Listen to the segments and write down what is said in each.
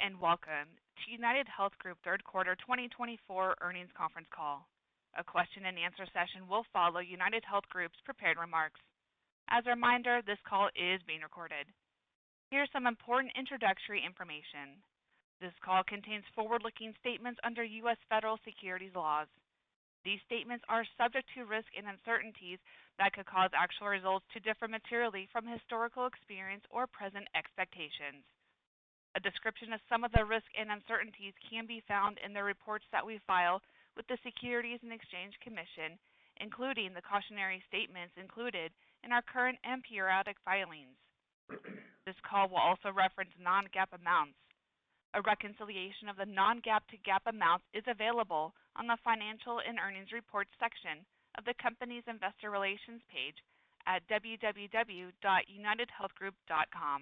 and welcome to United Health Group Third Quarter 2024 Earnings Conference Call. A question and answer session will follow United Health Group's prepared remarks. As a reminder, this call is being recorded. Here's some important introductory information. This call contains forward-looking statements under U.S. federal securities laws. These statements are subject to risk and uncertainties that could cause actual results to differ materially from historical experience or present expectations. A description of some of the risks and uncertainties can be found in the reports that we file with the Securities and Exchange Commission, including the cautionary statements included in our current and periodic filings. This call will also reference non-GAAP amounts. A reconciliation of the non-GAAP to GAAP amounts is available on the Financial and Earnings Reports section of the company's Investor Relations page at www.unitedhealthgroup.com.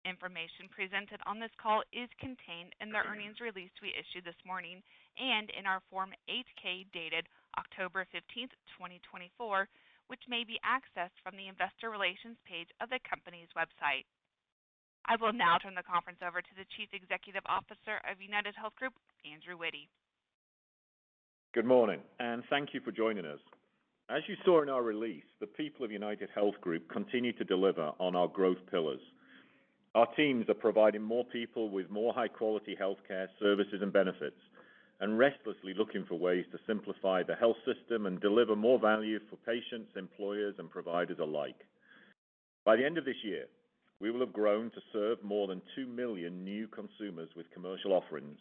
Information presented on this call is contained in the earnings release we issued this morning and in our Form 8-K dated October 15th, 2024, which may be accessed from the Investor Relations page of the company's website. I will now turn the conference over to the Chief Executive Officer of United Health Group, Andrew Witty. Good morning, and thank you for joining us. As you saw in our release, the people of United Health Group continue to deliver on our growth pillars. Our teams are providing more people with more high-quality healthcare services and benefits, and restlessly looking for ways to simplify the health system and deliver more value for patients, employers, and providers alike. By the end of this year, we will have grown to serve more than 2 million new consumers with commercial offerings,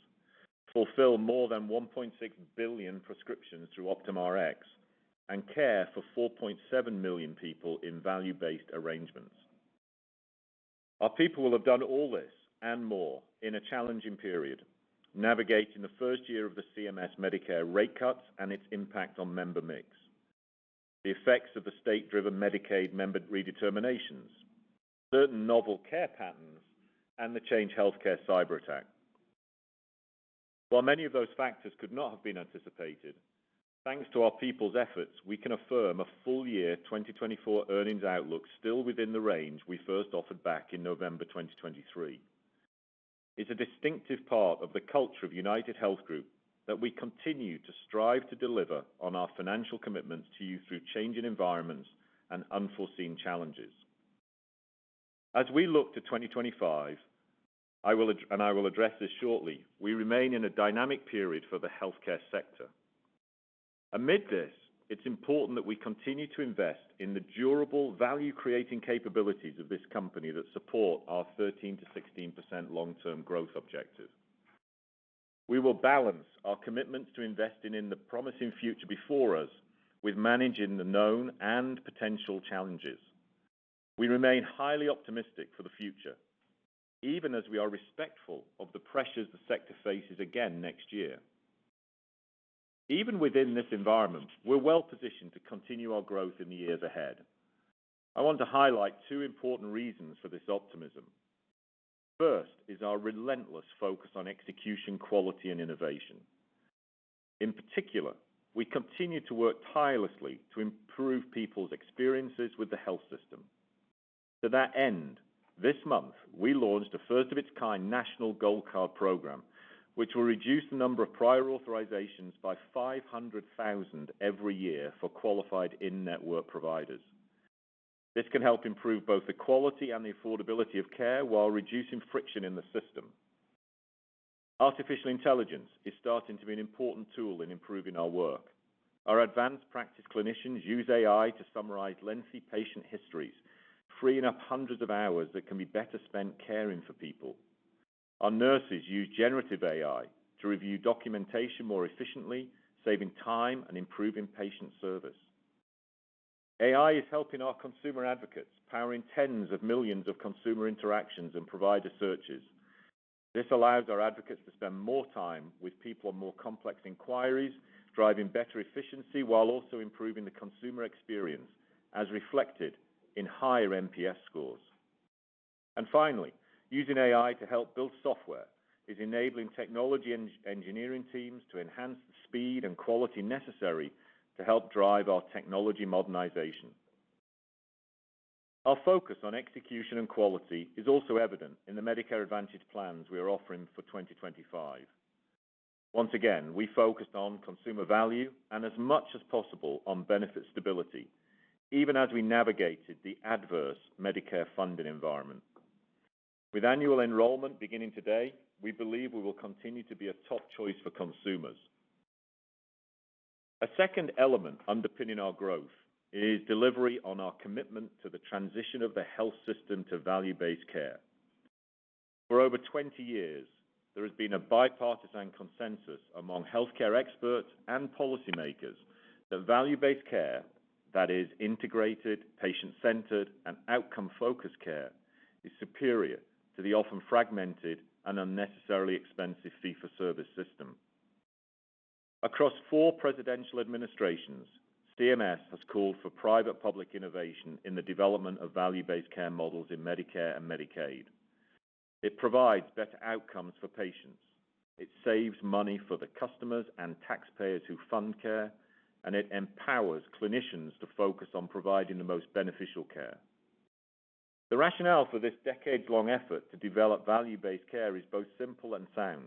fulfill more than 1.6 billion prescriptions through Optum Rx, and care for 4.7 million people in value-based arrangements. Our people will have done all this and more in a challenging period, navigating the first year of the CMS Medicare rate cuts and its impact on member mix, the effects of the state-driven Medicaid member redeterminations, certain novel care patterns, and the Change Healthcare cyber attack. While many of those factors could not have been anticipated, thanks to our people's efforts, we can affirm a full year 2024 earnings outlook still within the range we first offered back in November 2023. It's a distinctive part of the culture of United Health Group that we continue to strive to deliver on our financial commitments to you through changing environments and unforeseen challenges. As we look to 2025, I will address this shortly, we remain in a dynamic period for the healthcare sector. Amid this, it's important that we continue to invest in the durable, value-creating capabilities of this company that support our 13 to 16% long-term growth objective. We will balance our commitments to investing in the promising future before us with managing the known and potential challenges. We remain highly optimistic for the future, even as we are respectful of the pressures the sector faces again next year. Even within this environment, we're well positioned to continue our growth in the years ahead. I want to highlight two important reasons for this optimism. First is our relentless focus on execution, quality, and innovation. In particular, we continue to work tirelessly to improve people's experiences with the health system. To that end, this month, we launched a first-of-its-kind national Gold Card program, which will reduce the number of prior authorizations by 500,000 every year for qualified in-network providers. This can help improve both the quality and the affordability of care while reducing friction in the system. Artificial intelligence is starting to be an important tool in improving our work. Our advanced practice clinicians use AI to summarize lengthy patient histories, freeing up hundreds of hours that can be better spent caring for people. Our nurses use generative AI to review documentation more efficiently, saving time and improving patient service. AI is helping our consumer advocates, powering tens of millions of consumer interactions and provider searches. This allows our advocates to spend more time with people on more complex inquiries, driving better efficiency while also improving the consumer experience, as reflected in higher NPS scores. And finally, using AI to help build software is enabling technology and engineering teams to enhance the speed and quality necessary to help drive our technology modernization. Our focus on execution and quality is also evident in the Medicare Advantage plans we are offering for 2025. Once again, we focused on consumer value and as much as possible on benefit stability, even as we navigated the adverse Medicare funding environment. With annual enrollment beginning today, we believe we will continue to be a top choice for consumers. A second element underpinning our growth is delivery on our commitment to the transition of the health system to value-based care. For over 20 years, there has been a bipartisan consensus among healthcare experts and policymakers that value-based care, that is integrated, patient-centered, and outcome-focused care, is superior to the often fragmented and unnecessarily expensive fee-for-service system. Across 4 presidential administrations, CMS has called for private-public innovation in the development of value-based care models in Medicare and Medicaid. It provides better outcomes for patients. It saves money for the customers and taxpayers who fund care, and it empowers clinicians to focus on providing the most beneficial care. The rationale for this decades-long effort to develop value-based care is both simple and sound.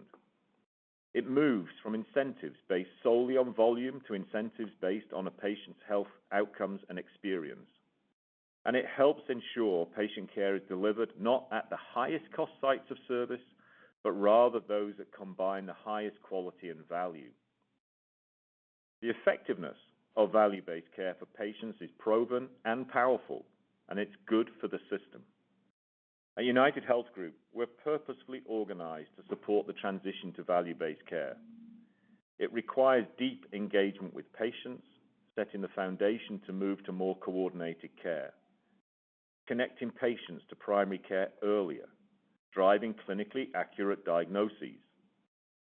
It moves from incentives based solely on volume to incentives based on a patient's health outcomes and experience. And it helps ensure patient care is delivered not at the highest cost sites of service, but rather those that combine the highest quality and value. The effectiveness of value-based care for patients is proven and powerful, and it's good for the system. At United Health Group, we're purposefully organized to support the transition to value-based care. It requires deep engagement with patients, setting the foundation to move to more coordinated care, connecting patients to primary care earlier, driving clinically accurate diagnoses,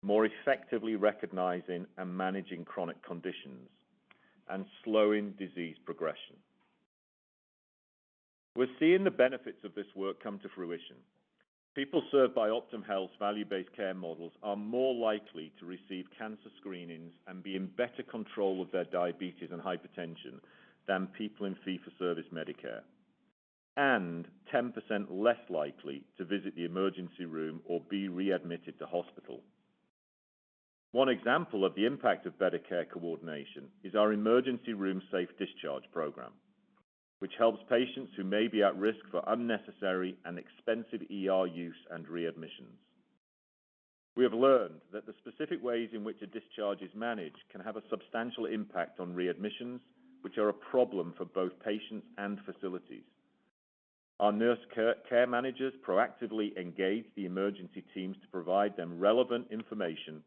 more effectively recognizing and managing chronic conditions, and slowing disease progression. We're seeing the benefits of this work come to fruition. People served by Optum Health's value-based care models are more likely to receive cancer screenings and be in better control of their diabetes and hypertension than people in fee-for-service Medicare, and 10% less likely to visit the emergency room or be readmitted to hospital. One example of the impact of better care coordination is our emergency room safe discharge program, which helps patients who may be at risk for unnecessary and expensive ER use and readmissions. We have learned that the specific ways in which a discharge is managed can have a substantial impact on readmissions, which are a problem for both patients and facilities. Our nurse care managers proactively engage the emergency teams to provide them relevant information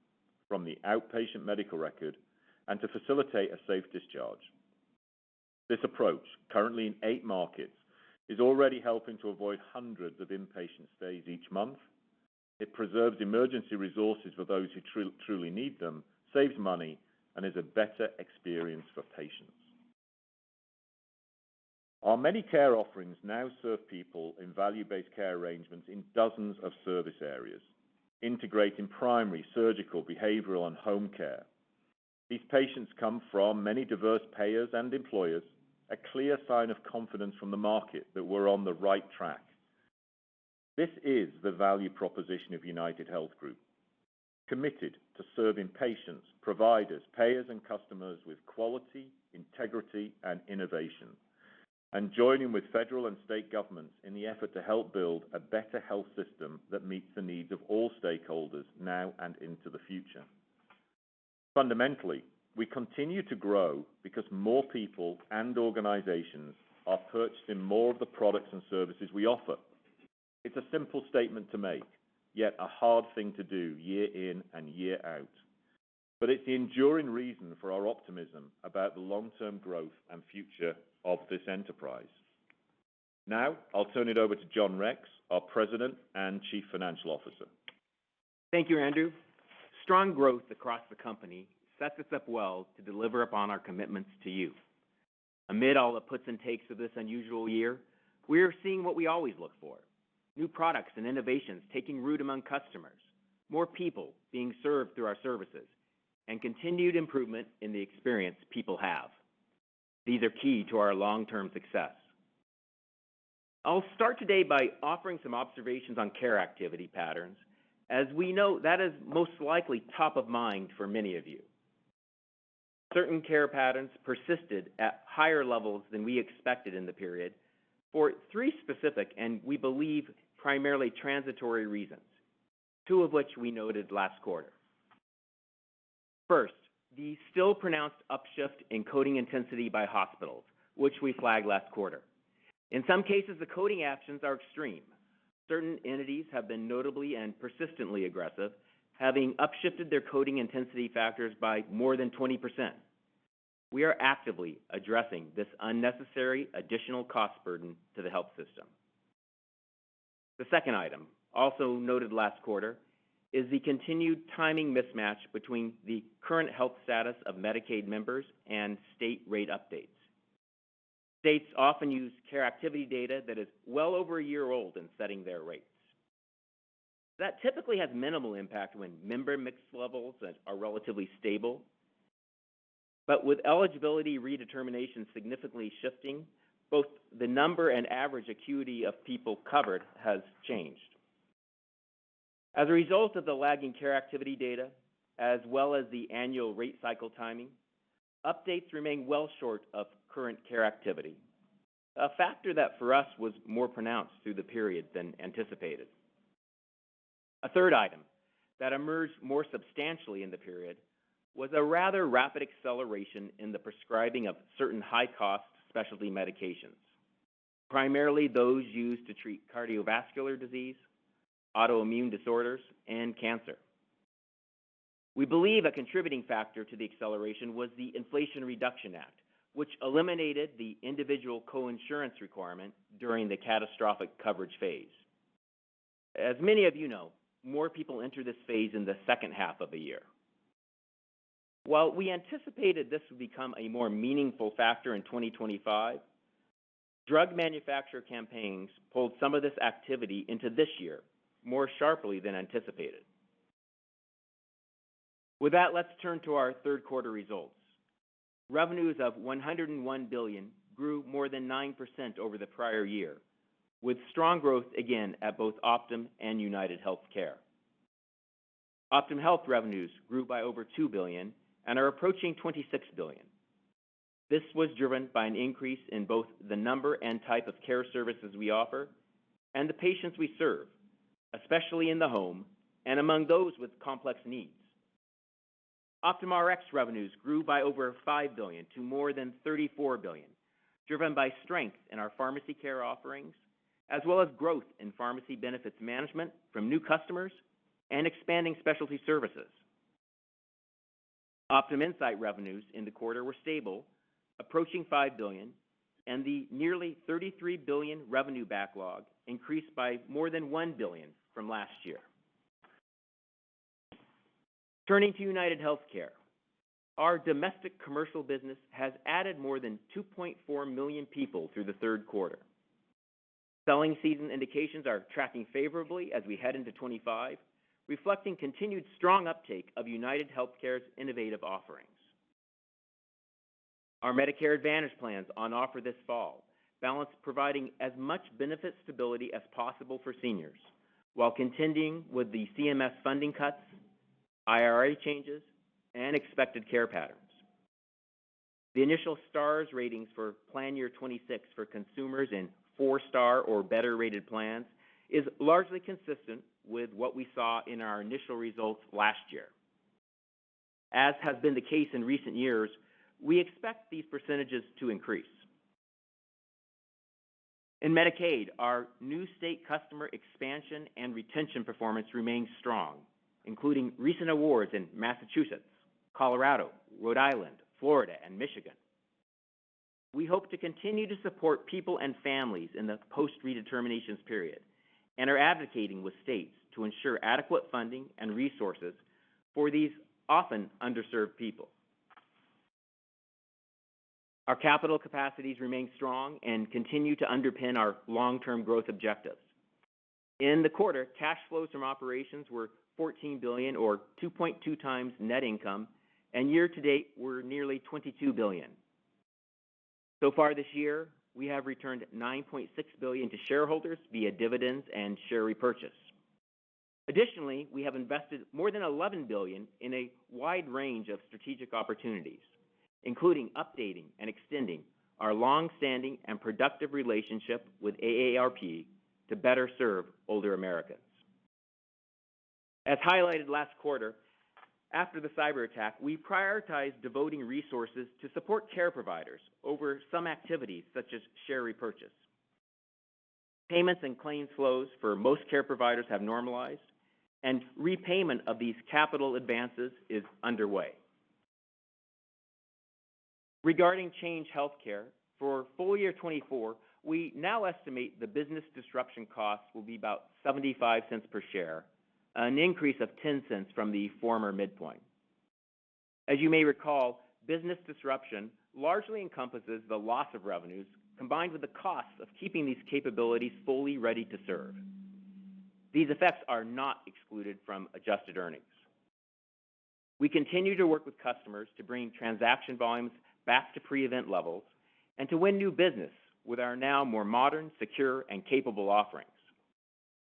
from the outpatient medical record and to facilitate a safe discharge. This approach, currently in 8 markets, is already helping to avoid hundreds of inpatient stays each month. It preserves emergency resources for those who truly need them, saves money, and is a better experience for patients. Our many care offerings now serve people in value-based care arrangements in dozens of service areas, integrating primary, surgical, behavioral, and home care. These patients come from many diverse payers and employers, a clear sign of confidence from the market that we're on the right track. This is the value proposition of United Health Group, committed to serving patients, providers, payers, and customers with quality, integrity, and innovation, and joining with federal and state governments in the effort to help build a better health system that meets the needs of all stakeholders now and into the future. Fundamentally, we continue to grow because more people and organizations are purchasing more of the products and services we offer. It's a simple statement to make, yet a hard thing to do year in and year out. But it's the enduring reason for our optimism about the long-term growth and future of this enterprise. Now, I'll turn it over to John Rex, our President and Chief Financial Officer. Thank you, Andrew. Strong growth across the company sets us up well to deliver upon our commitments to you. Amid all the puts and takes of this unusual year, we are seeing what we always look for: new products and innovations taking root among customers, more people being served through our services, and continued improvement in the experience people have. These are key to our long-term success. I'll start today by offering some observations on care activity patterns, as we know that is most likely top of mind for many of you. Certain care patterns persisted at higher levels than we expected in the period for three specific and we believe primarily transitory reasons, two of which we noted last quarter. First, the still pronounced upshift in coding intensity by hospitals, which we flagged last quarter. In some cases, the coding actions are extreme. Certain entities have been notably and persistently aggressive, having upshifted their coding intensity factors by more than 20%. We are actively addressing this unnecessary additional cost burden to the health system. The second item, also noted last quarter, is the continued timing mismatch between the current health status of Medicaid members and state rate updates. States often use care activity data that is well over a year old in setting their rates. That typically has minimal impact when member mix levels are relatively stable, but with eligibility redetermination significantly shifting, both the number and average acuity of people covered has changed. As a result of the lagging care activity data, as well as the annual rate cycle timing, updates remain well short of current care activity, a factor that for us was more pronounced through the period than anticipated. A third item that emerged more substantially in the period was a rather rapid acceleration in the prescribing of certain high-cost specialty medications, primarily those used to treat cardiovascular disease, autoimmune disorders, and cancer. We believe a contributing factor to the acceleration was the Inflation Reduction Act, which eliminated the individual coinsurance requirement during the catastrophic coverage phase. As many of you know, more people enter this phase in the second half of the year. While we anticipated this would become a more meaningful factor in 2025, drug manufacturer campaigns pulled some of this activity into this year more sharply than anticipated. With that, let's turn to our third quarter results. Revenues of $101 billion grew more than 9% over the prior year, with strong growth again at both Optum and United Healthcare. Optum Health revenues grew by over $2 billion and are approaching $26 billion. This was driven by an increase in both the number and type of care services we offer and the patients we serve, especially in the home and among those with complex needs. Optum Rx revenues grew by over $5 billion to more than $34 billion, driven by strength in our pharmacy care offerings, as well as growth in pharmacy benefits management from new customers and expanding specialty services. Optum Insight revenues in the quarter were stable, approaching $5 billion, and the nearly $33 billion revenue backlog increased by more than $1 billion from last year. Turning to United Healthcare, our domestic commercial business has added more than 2.4 million people through the third quarter. Selling season indications are tracking favorably as we head into 25, reflecting continued strong uptake of United Healthcare's innovative offerings. Our Medicare Advantage plans on offer this fall balance providing as much benefit stability as possible for seniors, while contending with the CMS funding cuts, IRA changes, and expected care patterns. The initial STARS ratings for Plan Year 26 for consumers in 4-star or better rated plans is largely consistent with what we saw in our initial results last year. As has been the case in recent years, we expect these percentages to increase. In Medicaid, our new state customer expansion and retention performance remains strong, including recent awards in Massachusetts, Colorado, Rhode Island, Florida, and Michigan. We hope to continue to support people and families in the post-redeterminations period and are advocating with states to ensure adequate funding and resources for these often underserved people. Our capital capacities remain strong and continue to underpin our long-term growth objectives. In the quarter, cash flows from operations were $14 billion or 2.2 times net income, and year-to-date were nearly $22 billion. So far this year, we have returned $9.6 billion to shareholders via dividends and share repurchase. Additionally, we have invested more than $11 billion in a wide range of strategic opportunities, including updating and extending our long-standing and productive relationship with AARP to better serve older Americans. As highlighted last quarter, after the cyber attack, we prioritized devoting resources to support care providers over some activities such as share repurchase. Payments and claims flows for most care providers have normalized, and repayment of these capital advances is underway. Regarding Change Healthcare, for full year 24, we now estimate the business disruption costs will be about 75 cents per share, an increase of 10 cents from the former midpoint. As you may recall, business disruption largely encompasses the loss of revenues combined with the costs of keeping these capabilities fully ready to serve. These effects are not excluded from adjusted earnings. We continue to work with customers to bring transaction volumes back to pre-event levels and to win new business with our now more modern, secure, and capable offerings.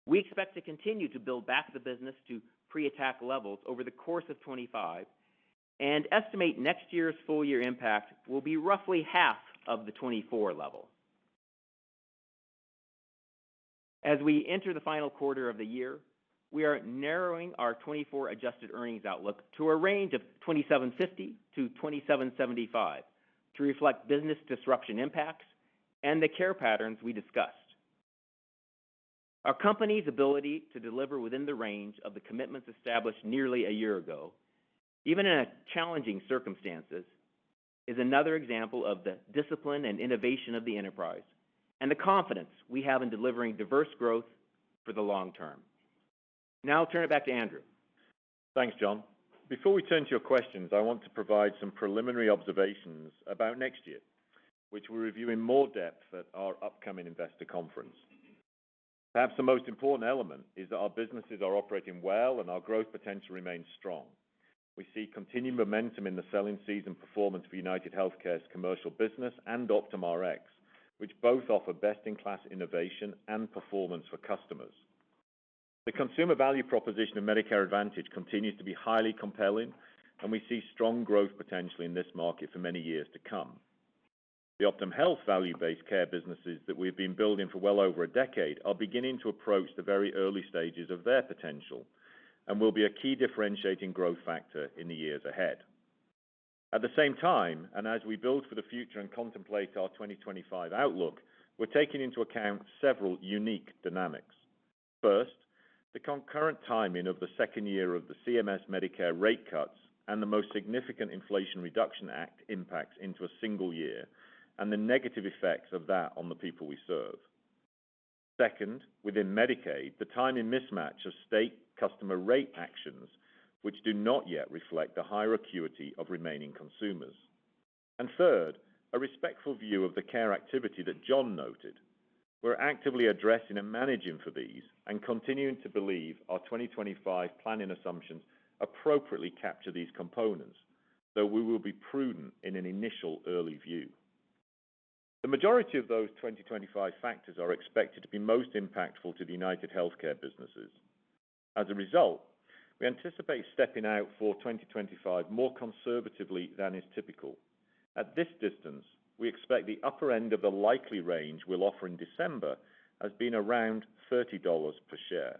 We expect to continue to build back the business to pre-attack levels over the course of 25 and estimate next year's full year impact will be roughly half of the 24 level. As we enter the final quarter of the year, we are narrowing our 24 adjusted earnings outlook to a range of $27.50 to $27.75 to reflect business disruption impacts and the care patterns we discussed. Our company's ability to deliver within the range of the commitments established nearly a year ago, even in challenging circumstances, is another example of the discipline and innovation of the enterprise and the confidence we have in delivering diverse growth for the long term. Now I'll turn it back to Andrew. Thanks, John. Before we turn to your questions, I want to provide some preliminary observations about next year, which we'll review in more depth at our upcoming investor conference. Perhaps the most important element is that our businesses are operating well and our growth potential remains strong. We see continued momentum in the selling season performance for United Healthcare's commercial business and Optum Rx, which both offer best-in-class innovation and performance for customers. The consumer value proposition of Medicare Advantage continues to be highly compelling, and we see strong growth potential in this market for many years to come. The Optum Health value-based care businesses that we've been building for well over a decade are beginning to approach the very early stages of their potential and will be a key differentiating growth factor in the years ahead. At the same time, and as we build for the future and contemplate our 2025 outlook, we're taking into account several unique dynamics. First, the concurrent timing of the second year of the CMS Medicare rate cuts and the most significant Inflation Reduction Act impacts into a single year, and the negative effects of that on the people we serve. Second, within Medicaid, the timing mismatch of state customer rate actions, which do not yet reflect the higher acuity of remaining consumers. And third, a respectful view of the care activity that John noted. We're actively addressing and managing for these and continuing to believe our 2025 planning assumptions appropriately capture these components, though we will be prudent in an initial early view. The majority of those 2025 factors are expected to be most impactful to the United Healthcare businesses. As a result, we anticipate stepping out for 2025 more conservatively than is typical. At this distance, we expect the upper end of the likely range we'll offer in December as being around $30 per share.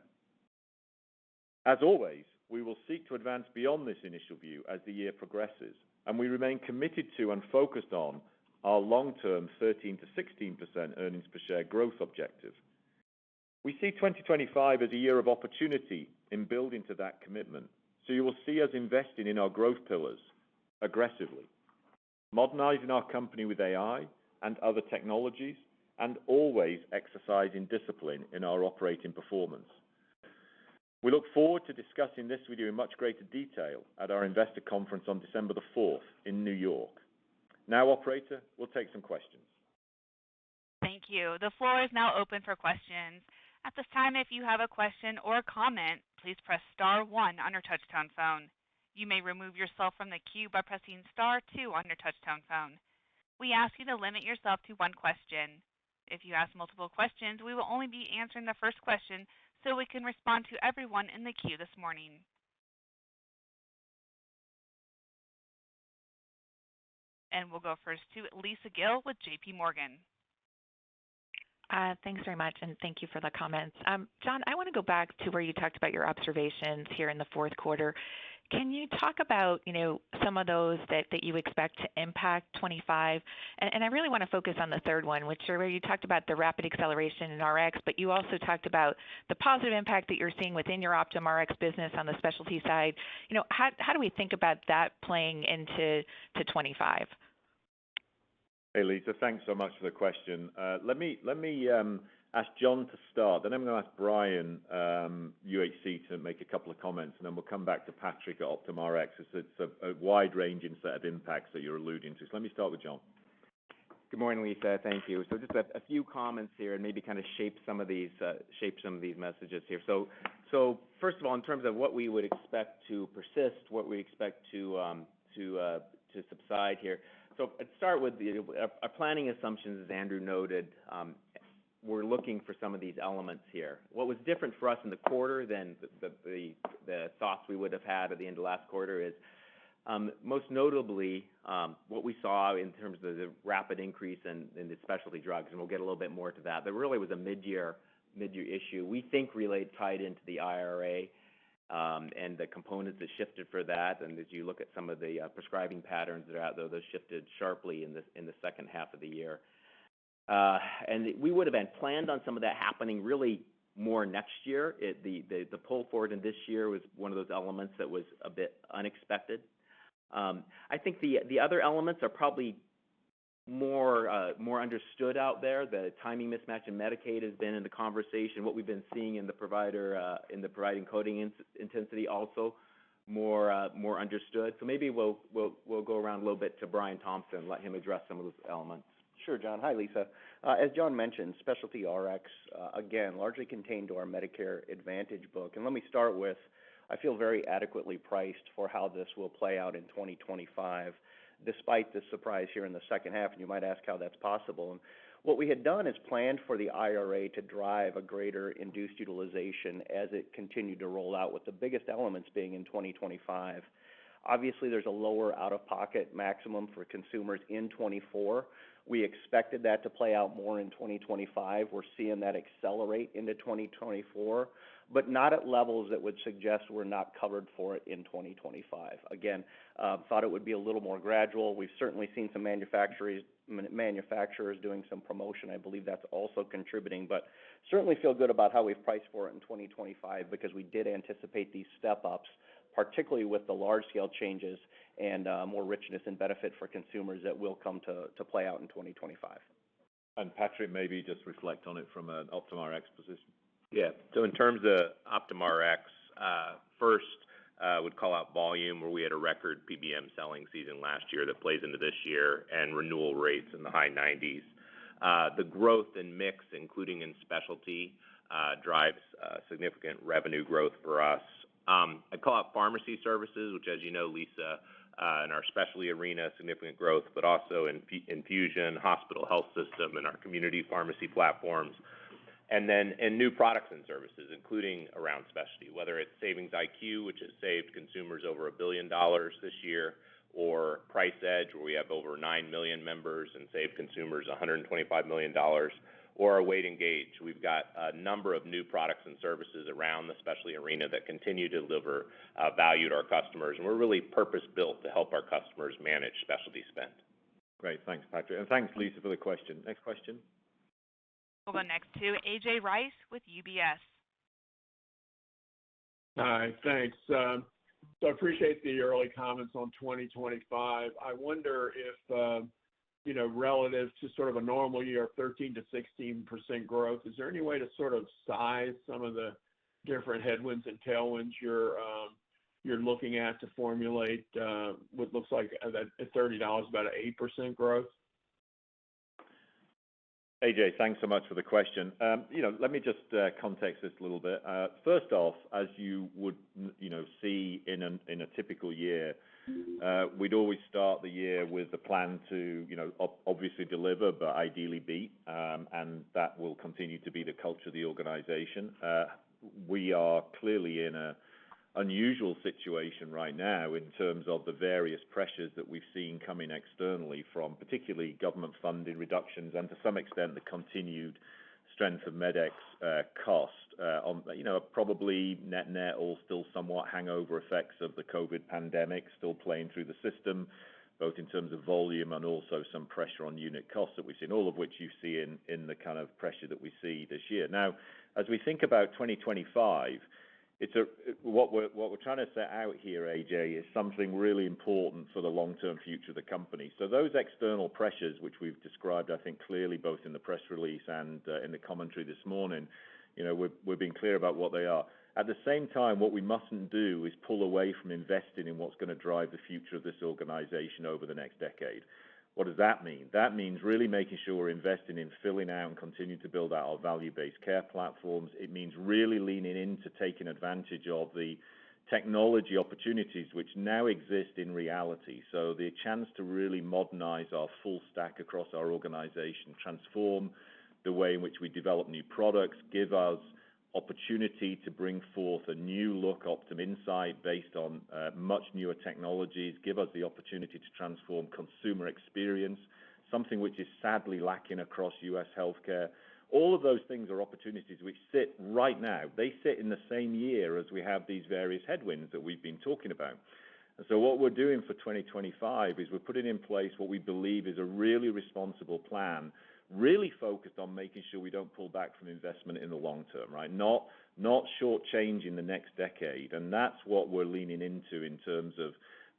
As always, we will seek to advance beyond this initial view as the year progresses, and we remain committed to and focused on our long-term 13 to 16% earnings per share growth objective. We see 2025 as a year of opportunity in building to that commitment, so you will see us investing in our growth pillars aggressively, modernizing our company with AI and other technologies, and always exercising discipline in our operating performance. We look forward to discussing this with you in much greater detail at our investor conference on December the 4th in New York. Now, operator, we'll take some questions. Thank you. The floor is now open for questions. At this time, if you have a question or a comment, please press star 1 on your touchtone phone. You may remove yourself from the queue by pressing star 2 on your touchtone phone. We ask you to limit yourself to one question. If you ask multiple questions, we will only be answering the first question so we can respond to everyone in the queue this morning. And we'll go first to Lisa Gill with J.P. Morgan. Thanks very much, and thank you for the comments. John, I want to go back to where you talked about your observations here in the fourth quarter. Can you talk about, some of those that you expect to impact 25? And I really want to focus on the third one, which are where you talked about the rapid acceleration in RX, but you also talked about the positive impact that you're seeing within your Optum RX business on the specialty side. How do we think about that playing into 25? Hey, Lisa, thanks so much for the question. Let me ask John to start, then I'm going to ask Brian, UHC, to make a couple of comments, and then we'll come back to Patrick at Optum RX. It's a wide-ranging set of impacts that you're alluding to. So let me start with John. Good morning, Lisa. Thank you. So just a few comments here, and maybe kind of shape some of these messages here. So first of all, in terms of what we would expect to persist, what we expect to subside here. So I'd start with our planning assumptions, as Andrew noted. We're looking for some of these elements here. What was different for us in the quarter than the thoughts we would have had at the end of last quarter is, most notably, what we saw in terms of the rapid increase in the specialty drugs, and we'll get a little bit more to that. There really was a mid-year issue. We think tied into the IRA. And the components that shifted for that, and as you look at some of the prescribing patterns that are out there, those shifted sharply in the second half of the year. And we would have been planned on some of that happening really more next year. The pull forward in this year was one of those elements that was a bit unexpected. I think the other elements are probably more understood out there. The timing mismatch in Medicaid has been in the conversation. What we've been seeing in the providing coding intensity also more understood. So maybe we'll go around a little bit to Brian Thompson, let him address some of those elements. Sure, John. Hi, Lisa. As John mentioned, specialty RX, again, largely contained to our Medicare Advantage book. And let me start with, I feel very adequately priced for how this will play out in 2025. Despite the surprise here in the second half, and you might ask how that's possible. And what we had done is planned for the IRA to drive a greater induced utilization as it continued to roll out, with the biggest elements being in 2025. Obviously, there's a lower out-of-pocket maximum for consumers in 24. We expected that to play out more in 2025. We're seeing that accelerate into 2024, but not at levels that would suggest we're not covered for it in 2025. Again, thought it would be a little more gradual. We've certainly seen some manufacturers doing some promotion. I believe that's also contributing, but certainly feel good about how we've priced for it in 2025 because we did anticipate these step-ups, particularly with the large-scale changes and more richness and benefit for consumers that will come to play out in 2025. And Patrick, maybe just reflect on it from an Optum RX position. Yeah. So in terms of Optum RX, first would call out volume, where we had a record PBM selling season last year that plays into this year, and renewal rates in the high 90s. The growth in mix, including in specialty, drives significant revenue growth for us. I'd call out pharmacy services, which, as you know, Lisa, in our specialty arena, significant growth, but also in infusion, hospital health system, and our community pharmacy platforms. And then in new products and services, including around specialty, whether it's Savings IQ, which has saved consumers over $1 billion this year, or Price Edge, where we have over 9 million members and saved consumers $125 million, or our Weight Engage. We've got a number of new products and services around the specialty arena that continue to deliver value to our customers, and we're really purpose-built to help our customers manage specialty spend. Great, thanks, Patrick. And thanks, Lisa, for the question. Next question. We'll go next to A.J. Rice with UBS. Hi, thanks. So I appreciate the early comments on 2025. I wonder if, relative to sort of a normal year of 13 to 16% growth, is there any way to sort of size some of the different headwinds and tailwinds you're looking at to formulate what looks like that at $30 about an 8% growth? AJ, thanks so much for the question. Let me just context this a little bit. First off, as you would, see in a typical year, We'd always start the year with a plan to, obviously deliver, but ideally beat, and that will continue to be the culture of the organization. We are clearly in an unusual situation right now in terms of the various pressures that we've seen coming externally from particularly government funding reductions and to some extent the continued strength of MedEx cost on, probably net all still somewhat hangover effects of the COVID pandemic still playing through the system, both in terms of volume and also some pressure on unit costs that we've seen, all of which you see in the kind of pressure that we see this year. Now, as we think about 2025, what we're trying to set out here, AJ, is something really important for the long-term future of the company. So those external pressures, which we've described, I think, clearly both in the press release and in the commentary this morning, we're being clear about what they are. At the same time, what we mustn't do is pull away from investing in what's going to drive the future of this organization over the next decade. What does that mean? That means really making sure we're investing in filling out and continuing to build out our value-based care platforms. It means really leaning into taking advantage of the technology opportunities which now exist in reality. So the chance to really modernize our full stack across our organization, transform the way in which we develop new products, give us opportunity to bring forth a new look Optum Insight based on much newer technologies, give us the opportunity to transform consumer experience, something which is sadly lacking across U.S. healthcare. All of those things are opportunities which sit right now. They sit in the same year as we have these various headwinds that we've been talking about. And so what we're doing for 2025 is we're putting in place what we believe is a really responsible plan, really focused on making sure we don't pull back from investment in the long term, right? Not shortchanging the next decade. And that's what we're leaning into in terms of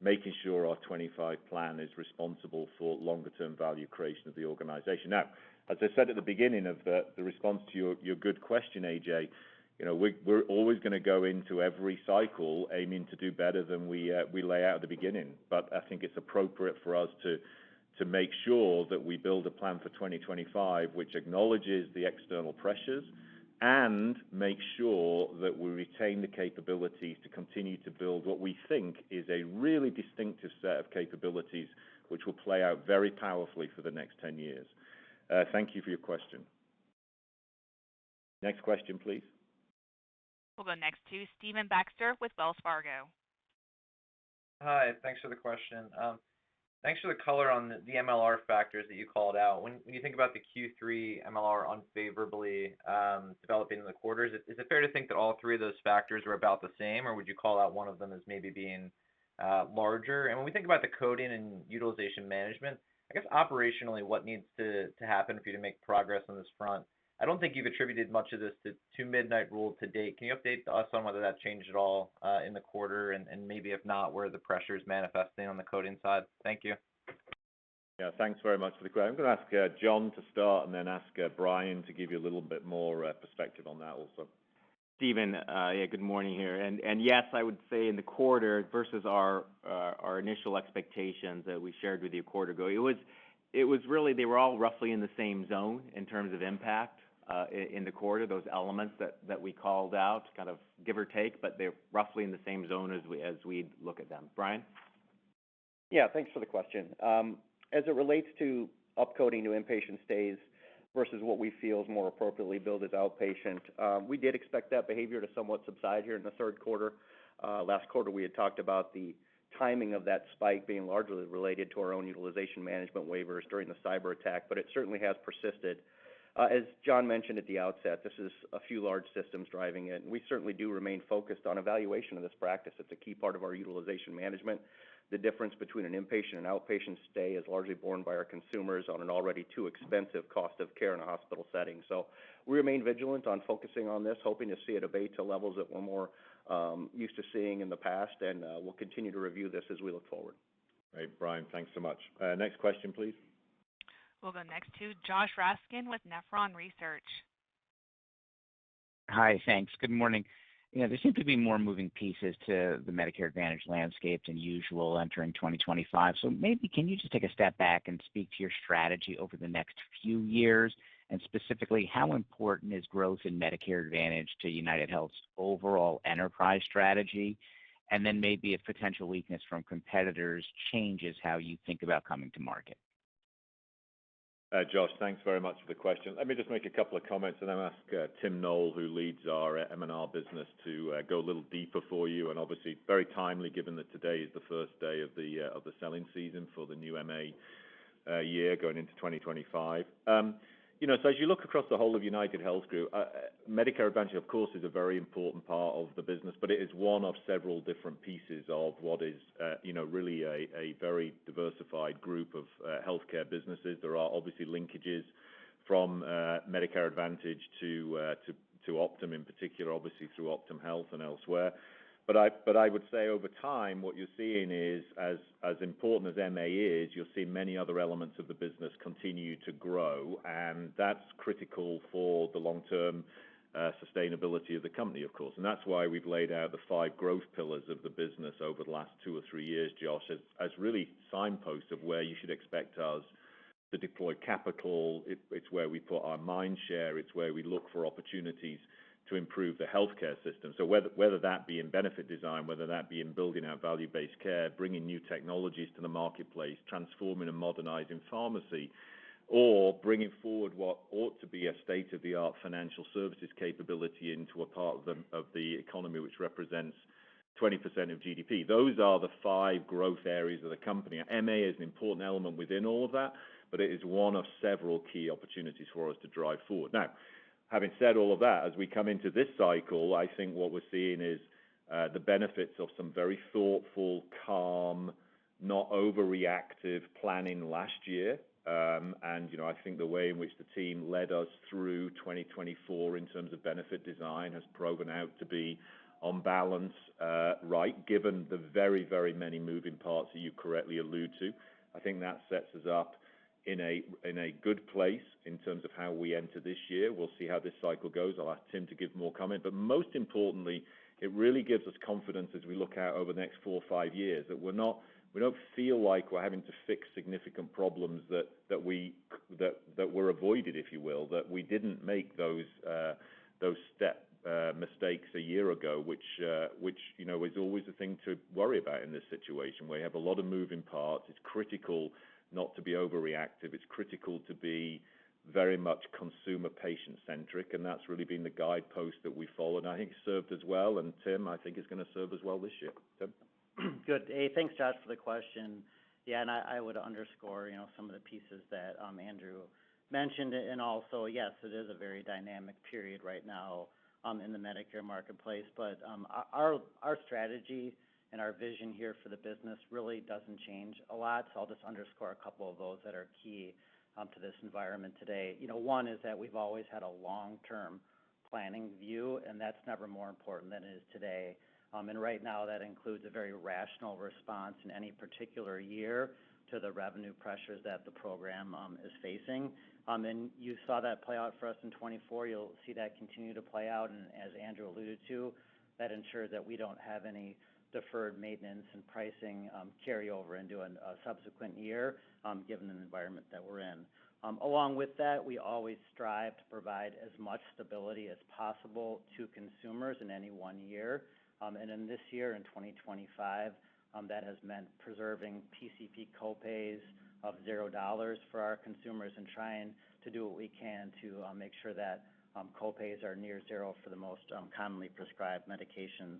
making sure our 25 plan is responsible for longer term value creation of the organization. Now, as I said at the beginning of the response to your good question, AJ, we're always going to go into every cycle aiming to do better than we lay out at the beginning. But I think it's appropriate for us to make sure that we build a plan for 2025 which acknowledges the external pressures and make sure that we retain the capabilities to continue to build what we think is a really distinctive set of capabilities which will play out very powerfully for the next 10 years. Thank you for your question. Next question, please. We'll go next to Stephen Baxter with Wells Fargo. Hi, thanks for the question. Thanks for the color on the MLR factors that you called out. When you think about the Q3 MLR unfavorably developing in the quarters, is it fair to think that all three of those factors are about the same, or would you call out one of them as maybe being larger? And when we think about the coding and utilization management, I guess operationally, what needs to happen for you to make progress on this front? I don't think you've attributed much of this to Midnight Rule to date. Can you update us on whether that changed at all in the quarter, and maybe if not, where the pressure is manifesting on the coding side? Thank you. Yeah, thanks very much for the question. I'm going to ask John to start and then ask Brian to give you a little bit more perspective on that also. Stephen, good morning here. And yes, I would say in the quarter versus our initial expectations that we shared with you a quarter ago, it was really, they were all roughly in the same zone in terms of impact in the quarter, those elements that we called out, kind of give or take, but they're roughly in the same zone as we look at them. Brian? Yeah, thanks for the question. As it relates to upcoding to inpatient stays versus what we feel is more appropriately billed as outpatient, we did expect that behavior to somewhat subside here in the third quarter. Last quarter, we had talked about the timing of that spike being largely related to our own utilization management waivers during the cyber attack, but it certainly has persisted. As John mentioned at the outset, this is a few large systems driving it, and we certainly do remain focused on evaluation of this practice. It's a key part of our utilization management. The difference between an inpatient and outpatient stay is largely borne by our consumers on an already too expensive cost of care in a hospital setting. So we remain vigilant on focusing on this, hoping to see it abate to levels that we're more used to seeing in the past, and we'll continue to review this as we look forward. Great, Brian, thanks so much. Next question, please. We'll go next to Josh Raskin with Nephron Research. Hi, thanks. Good morning. There seem to be more moving pieces to the Medicare Advantage landscape than usual entering 2025. So maybe can you just take a step back and speak to your strategy over the next few years, and specifically how important is growth in Medicare Advantage to UnitedHealth's overall enterprise strategy? and then maybe if potential weakness from competitors changes how you think about coming to market? Josh, thanks very much for the question. Let me just make a couple of comments and then ask Tim Knoll, who leads our M&R business, to go a little deeper for you, and obviously very timely given that today is the first day of the selling season for the new MA year going into 2025. So as you look across the whole of United Health Group, Medicare Advantage, of course, is a very important part of the business, but it is one of several different pieces of what is, really a very diversified group of healthcare businesses. There are obviously linkages from Medicare Advantage to Optum in particular, obviously through Optum Health and elsewhere. But I would say over time, what you're seeing is, as important as MA is, you'll see many other elements of the business continue to grow, and that's critical for the long-term sustainability of the company, of course. And that's why we've laid out the 5 growth pillars of the business over the last 2 or 3 years, Josh, as really signposts of where you should expect us to deploy capital. It's where we put our mind share. It's where we look for opportunities to improve the healthcare system. So whether that be in benefit design, whether that be in building out value-based care, bringing new technologies to the marketplace, transforming and modernizing pharmacy, or bringing forward what ought to be a state-of-the-art financial services capability into a part of the economy which represents 20% of GDP. Those are the 5 growth areas of the company. MA is an important element within all of that, but it is one of several key opportunities for us to drive forward. Now, having said all of that, as we come into this cycle, I think what we're seeing is the benefits of some very thoughtful, calm, not overreactive planning last year. And, I think the way in which the team led us through 2024 in terms of benefit design has proven out to be on balance right, given the very, very many moving parts that you correctly allude to. I think that sets us up in a good place in terms of how we enter this year. We'll see how this cycle goes. I'll ask Tim to give more comment, but most importantly, it really gives us confidence as we look out over the next 4 or 5 years that we don't feel like we're having to fix significant problems that were avoided, if you will, that we didn't make those step mistakes a year ago, which is always a thing to worry about in this situation where you have a lot of moving parts. It's critical not to be overreactive. It's critical to be very much consumer patient-centric, and that's really been the guidepost that we followed. And I think it served us well, and Tim, I think, is going to serve us well this year. Tim? Good. Hey, thanks, Josh, for the question. Yeah, and I would underscore, some of the pieces that Andrew mentioned, and also, yes, it is a very dynamic period right now in the Medicare marketplace, but our strategy and our vision here for the business really doesn't change a lot. So I'll just underscore a couple of those that are key to this environment today. One is that we've always had a long-term planning view, and that's never more important than it is today. And right now, that includes a very rational response in any particular year to the revenue pressures that the program is facing. And you saw that play out for us in 24. You'll see that continue to play out, and as Andrew alluded to, that ensures that we don't have any deferred maintenance and pricing carry over into a subsequent year, given the environment that we're in. Along with that, we always strive to provide as much stability as possible to consumers in any one year. And in this year, in 2025, that has meant preserving PCP copays of $0 for our consumers and trying to do what we can to make sure that copays are near zero for the most commonly prescribed medications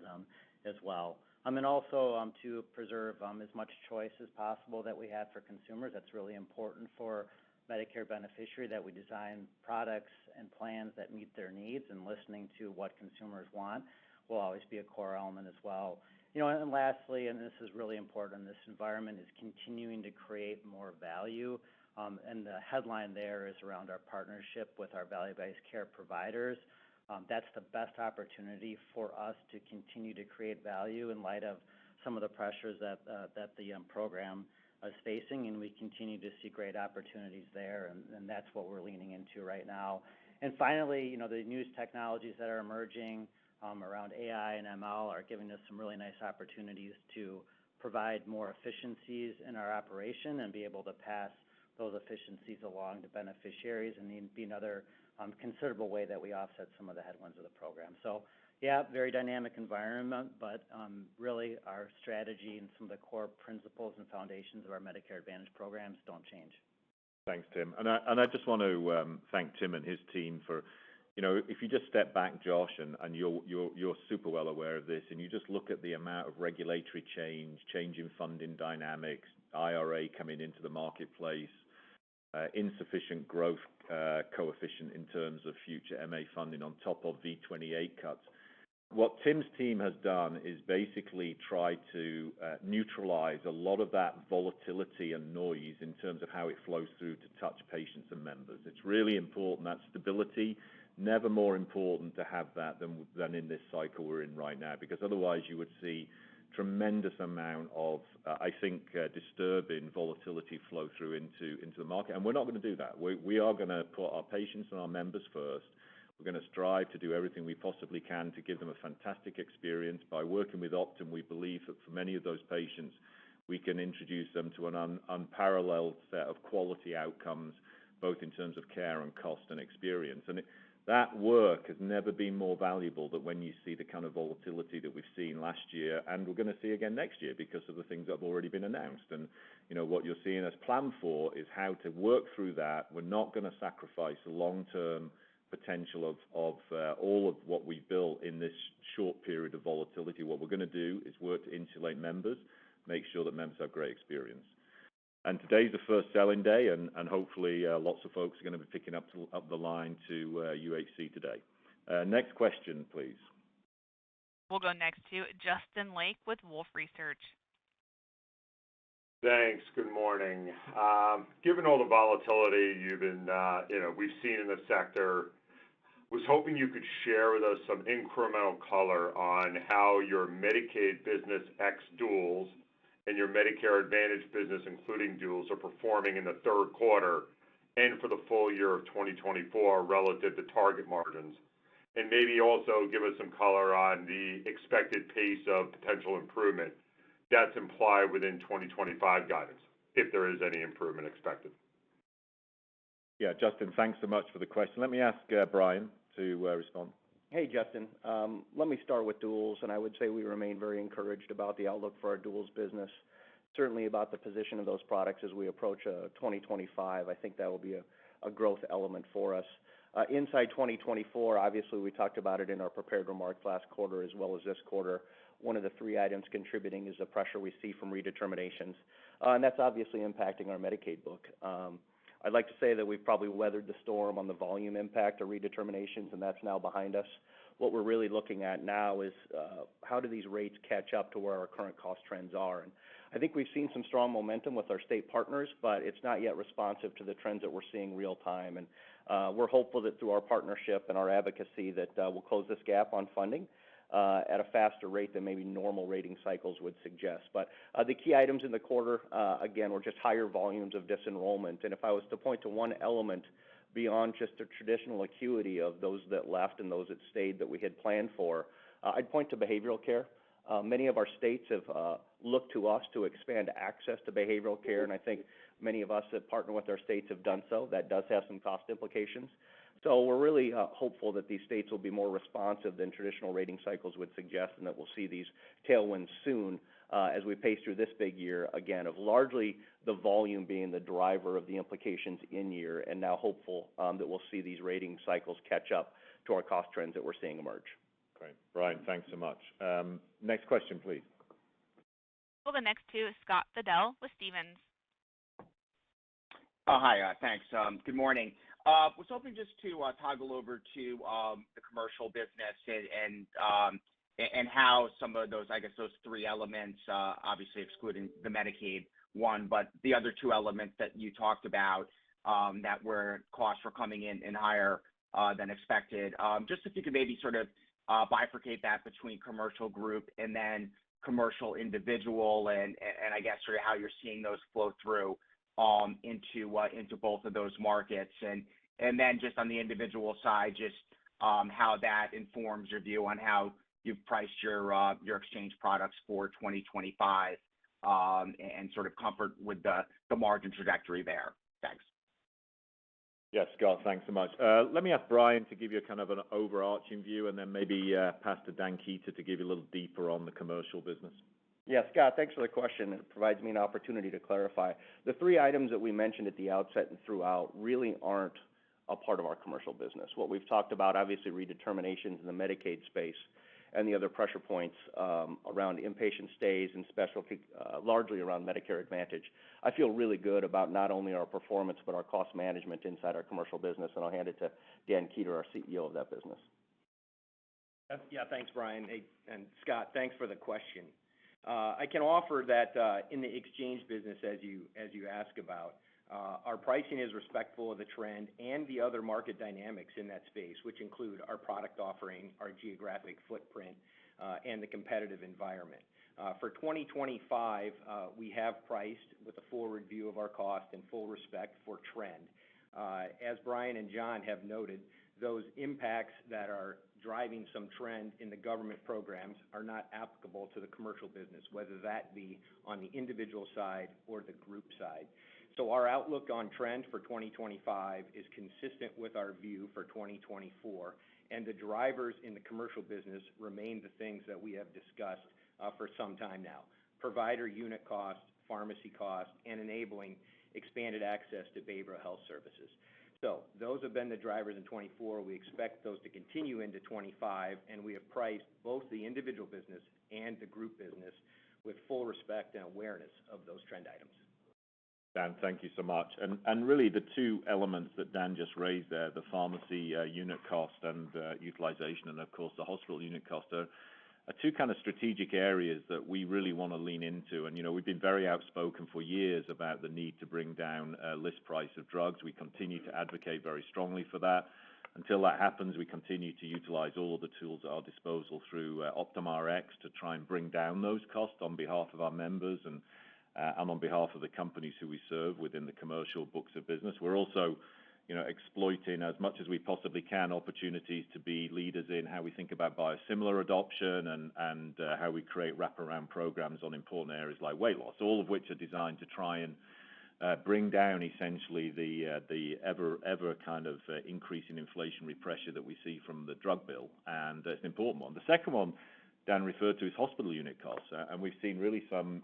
as well. And also to preserve as much choice as possible that we have for consumers. That's really important for Medicare beneficiary, that we design products and plans that meet their needs, and listening to what consumers want will always be a core element as well. And lastly, and this is really important in this environment, is continuing to create more value. And the headline there is around our partnership with our value-based care providers. That's the best opportunity for us to continue to create value in light of some of the pressures that the program is facing, and we continue to see great opportunities there, and that's what we're leaning into right now. And finally, the new technologies that are emerging around AI and ML are giving us some really nice opportunities to provide more efficiencies in our operation and be able to pass those efficiencies along to beneficiaries, and be another considerable way that we offset some of the headwinds of the program. So, Yeah, very dynamic environment, but really our strategy and some of the core principles and foundations of our Medicare Advantage programs don't change. Thanks, Tim. And I just want to thank Tim and his team for, if you just step back, Josh, and you're super well aware of this, and you just look at the amount of regulatory change in funding dynamics, IRA coming into the marketplace, insufficient growth coefficient in terms of future MA funding on top of V28 cuts. What Tim's team has done is basically try to neutralize a lot of that volatility and noise in terms of how it flows through to touch patients and members. It's really important, that stability, never more important to have that than in this cycle we're in right now, because otherwise you would see tremendous amount of, I think, disturbing volatility flow through into the market. And we're not going to do that. We are going to put our patients and our members first. We're going to strive to do everything we possibly can to give them a fantastic experience. By working with Optum, we believe that for many of those patients, we can introduce them to an unparalleled set of quality outcomes, both in terms of care and cost and experience. And that work has never been more valuable than when you see the kind of volatility that we've seen last year, and we're going to see again next year because of the things that have already been announced. And what you're seeing us plan for is how to work through that. We're not going to sacrifice the long-term potential of all of what we built in this short period of volatility. What we're going to do is work to insulate members, make sure that members have great experience. And today's the first selling day, and hopefully lots of folks are going to be picking up the line to UHC today. Next question, please. We'll go next to Justin Lake with Wolfe Research. Thanks. Good morning. Given all the volatility we've seen in the sector, was hoping you could share with us some incremental color on how your Medicaid business ex duals and your Medicare Advantage business, including duals, are performing in the third quarter and for the full year of 2024 relative to target margins. And maybe also give us some color on the expected pace of potential improvement that's implied within 2025 guidance, if there is any improvement expected. Yeah, Justin, thanks so much for the question. Let me ask Brian to respond. Hey, Justin. Let me start with duals, and I would say we remain very encouraged about the outlook for our duals business, certainly about the position of those products as we approach 2025. I think that will be a growth element for us. Inside 2024, obviously we talked about it in our prepared remarks last quarter as well as this quarter. One of the three items contributing is the pressure we see from redeterminations, and that's obviously impacting our Medicaid book. I'd like to say that we've probably weathered the storm on the volume impact of redeterminations, and that's now behind us. What we're really looking at now is how do these rates catch up to where our current cost trends are. And I think we've seen some strong momentum with our state partners, but it's not yet responsive to the trends that we're seeing real time. And we're hopeful that through our partnership and our advocacy that we'll close this gap on funding at a faster rate than maybe normal rating cycles would suggest. But the key items in the quarter, again, were just higher volumes of disenrollment. And if I was to point to one element beyond just the traditional acuity of those that left and those that stayed that we had planned for, I'd point to behavioral care. Many of our states have looked to us to expand access to behavioral care, and I think many of us that partner with our states have done so. That does have some cost implications. So we're really hopeful that these states will be more responsive than traditional rating cycles would suggest, and that we'll see these tailwinds soon as we pace through this big year, again, of largely the volume being the driver of the implications in year, and now hopeful that we'll see these rating cycles catch up to our cost trends that we're seeing emerge. Great. Brian, thanks so much. Next question, please. We'll go next to Scott Fidel with Stephens. Hi, thanks. Good morning. Was hoping just to toggle over to the commercial business and how some of those, I guess, those three elements, obviously excluding the Medicaid one, but the other two elements that you talked about that were costs were coming in higher than expected. Just if you could maybe sort of bifurcate that between commercial group and then commercial individual, and I guess sort of how you're seeing those flow through into both of those markets, and then just on the individual side, just how that informs your view on how you've priced your exchange products for 2025, and sort of comfort with the margin trajectory there. Thanks. Yes, Scott, thanks so much. Let me ask Brian to give you a kind of an overarching view, and then maybe pass to Dan Kueter to give you a little deeper on the commercial business. Yeah, Scott, thanks for the question. It provides me an opportunity to clarify. The three items that we mentioned at the outset and throughout really aren't a part of our commercial business. What we've talked about, obviously, redeterminations in the Medicaid space and the other pressure points around inpatient stays and specialty, largely around Medicare Advantage. I feel really good about not only our performance, but our cost management inside our commercial business, and I'll hand it to Dan Kueter, our CEO of that business. Yeah, thanks, Brian. Hey, and Scott, thanks for the question. I can offer that in the exchange business, as you ask about, our pricing is respectful of the trend and the other market dynamics in that space, which include our product offering, our geographic footprint, and the competitive environment. For 2025, we have priced with a full review of our cost and full respect for trend. As Brian and John have noted, those impacts that are driving some trend in the government programs are not applicable to the commercial business, whether that be on the individual side or the group side. So our outlook on trend for 2025 is consistent with our view for 2024, and the drivers in the commercial business remain the things that we have discussed for some time now: provider unit cost, pharmacy cost, and enabling expanded access to behavioral health services. So those have been the drivers in 24. We expect those to continue into 25, and we have priced both the individual business and the group business with full respect and awareness of those trend items. Dan, thank you so much. And really the two elements that Dan just raised there, the pharmacy unit cost and utilization, and of course the hospital unit cost, are two kind of strategic areas that we really want to lean into. And, we've been very outspoken for years about the need to bring down list price of drugs. We continue to advocate very strongly for that. Until that happens, we continue to utilize all of the tools at our disposal through Optum Rx to try and bring down those costs on behalf of our members and on behalf of the companies who we serve within the commercial books of business. We're also, exploiting as much as we possibly can opportunities to be leaders in how we think about biosimilar adoption and how we create wraparound programs on important areas like weight loss, all of which are designed to try and bring down essentially the ever kind of increasing inflationary pressure that we see from the drug bill, and it's an important one. The second one Dan referred to is hospital unit costs, and we've seen really some,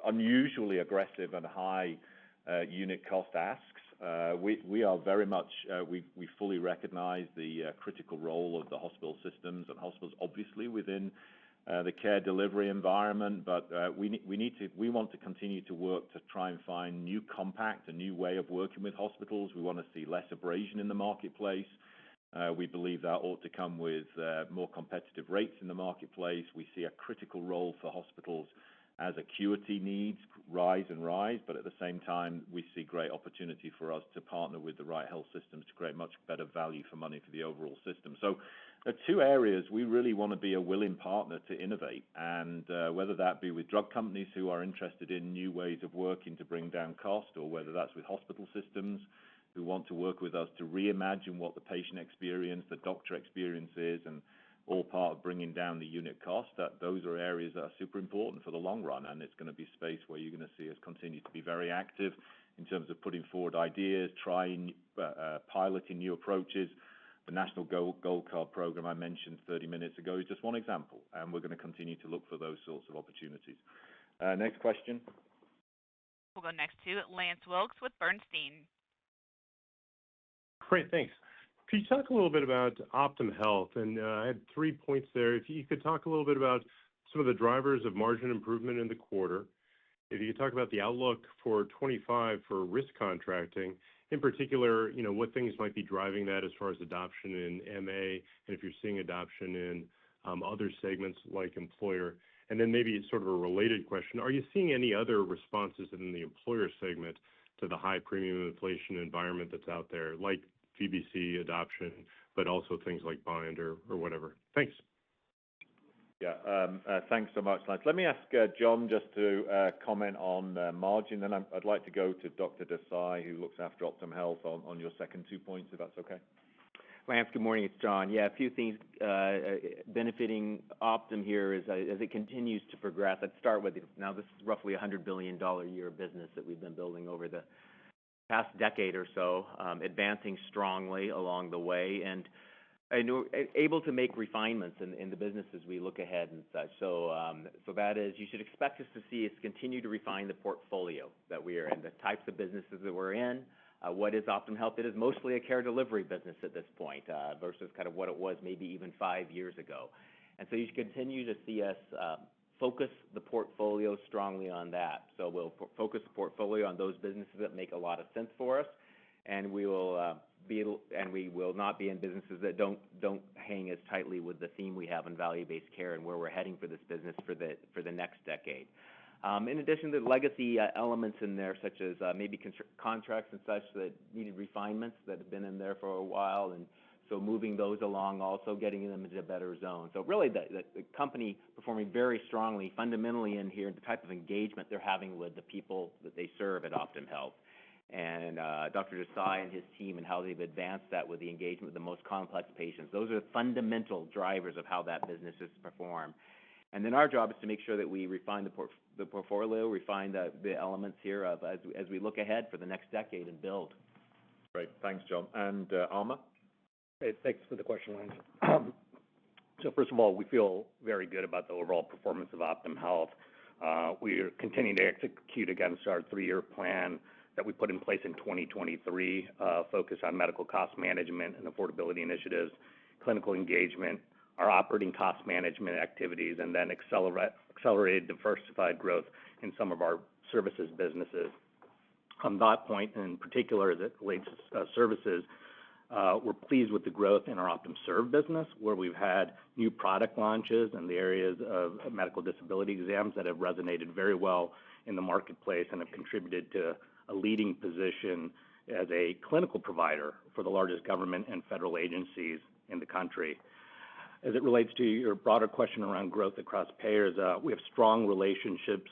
unusually aggressive and high unit cost asks. We are very much, we fully recognize the critical role of the hospital systems and hospitals, obviously within the care delivery environment, but we want to continue to work to try and find new compact, a new way of working with hospitals. We want to see less abrasion in the marketplace. We believe that ought to come with more competitive rates in the marketplace. We see a critical role for hospitals as acuity needs rise, but at the same time, we see great opportunity for us to partner with the right health systems to create much better value for money for the overall system. So there are two areas we really want to be a willing partner to innovate, and whether that be with drug companies who are interested in new ways of working to bring down cost, or whether that's with hospital systems who want to work with us to reimagine what the patient experience, the doctor experience is, and all part of bringing down the unit cost. That those are areas that are super important for the long run, and it's going to be space where you're going to see us continue to be very active in terms of putting forward ideas, trying, piloting new approaches. The National Gold Card program I mentioned 30 minutes ago is just one example, and we're going to continue to look for those sorts of opportunities. Next question. We'll go next to Lance Wilkes with Bernstein. Great, thanks. Could you talk a little bit about Optum Health? And I had 3 points there. If you could talk a little bit about some of the drivers of margin improvement in the quarter. If you could talk about the outlook for 25 for risk contracting, in particular, what things might be driving that as far as adoption in MA, and if you're seeing adoption in other segments like employer. And then maybe sort of a related question, are you seeing any other responses in the employer segment to the high premium inflation environment that's out there, like VBC adoption, but also things like bind or whatever? Thanks. Yeah, thanks so much, Lance. Let me ask John just to comment on margin, then I'd like to go to Dr. Desai, who looks after Optum Health, on your second 2 points, if that's okay. Lance, good morning. It's John. Yeah, a few things benefiting Optum here as it continues to progress. I'd start with, now this is roughly $100 billion a year business that we've been building over the past decade or so, advancing strongly along the way, and we're able to make refinements in the business as we look ahead and such. So that is, you should expect us to see us continue to refine the portfolio that we are in, the types of businesses that we're in. What is Optum Health? It is mostly a care delivery business at this point, versus kind of what it was maybe even 5 years ago. And so you should continue to see us focus the portfolio strongly on that. So we'll focus the portfolio on those businesses that make a lot of sense for us, and we will not be in businesses that don't hang as tightly with the theme we have in value-based care and where we're heading for this business for the next decade. In addition to the legacy elements in there, such as maybe contracts and such that needed refinements that have been in there for a while, and so moving those along, also getting them into a better zone. So really the company performing very strongly fundamentally in here, the type of engagement they're having with the people that they serve at Optum Health. And Dr. Desai and his team and how they've advanced that with the engagement with the most complex patients. Those are fundamental drivers of how that business is performed. And then our job is to make sure that we refine the portfolio, refine the elements here of as we look ahead for the next decade and build. Great. Thanks, John. And Amar? Great. Thanks for the question, Lance. So first of all, we feel very good about the overall performance of Optum Health. We are continuing to execute against our 3-year plan that we put in place in 2023, focused on medical cost management and affordability initiatives, clinical engagement, our operating cost management activities, and then accelerated diversified growth in some of our services businesses. On that point in particular, as it relates to services, we're pleased with the growth in our Optum Serve business, where we've had new product launches in the areas of medical disability exams that have resonated very well in the marketplace and have contributed to a leading position as a clinical provider for the largest government and federal agencies in the country. As it relates to your broader question around growth across payers, we have strong relationships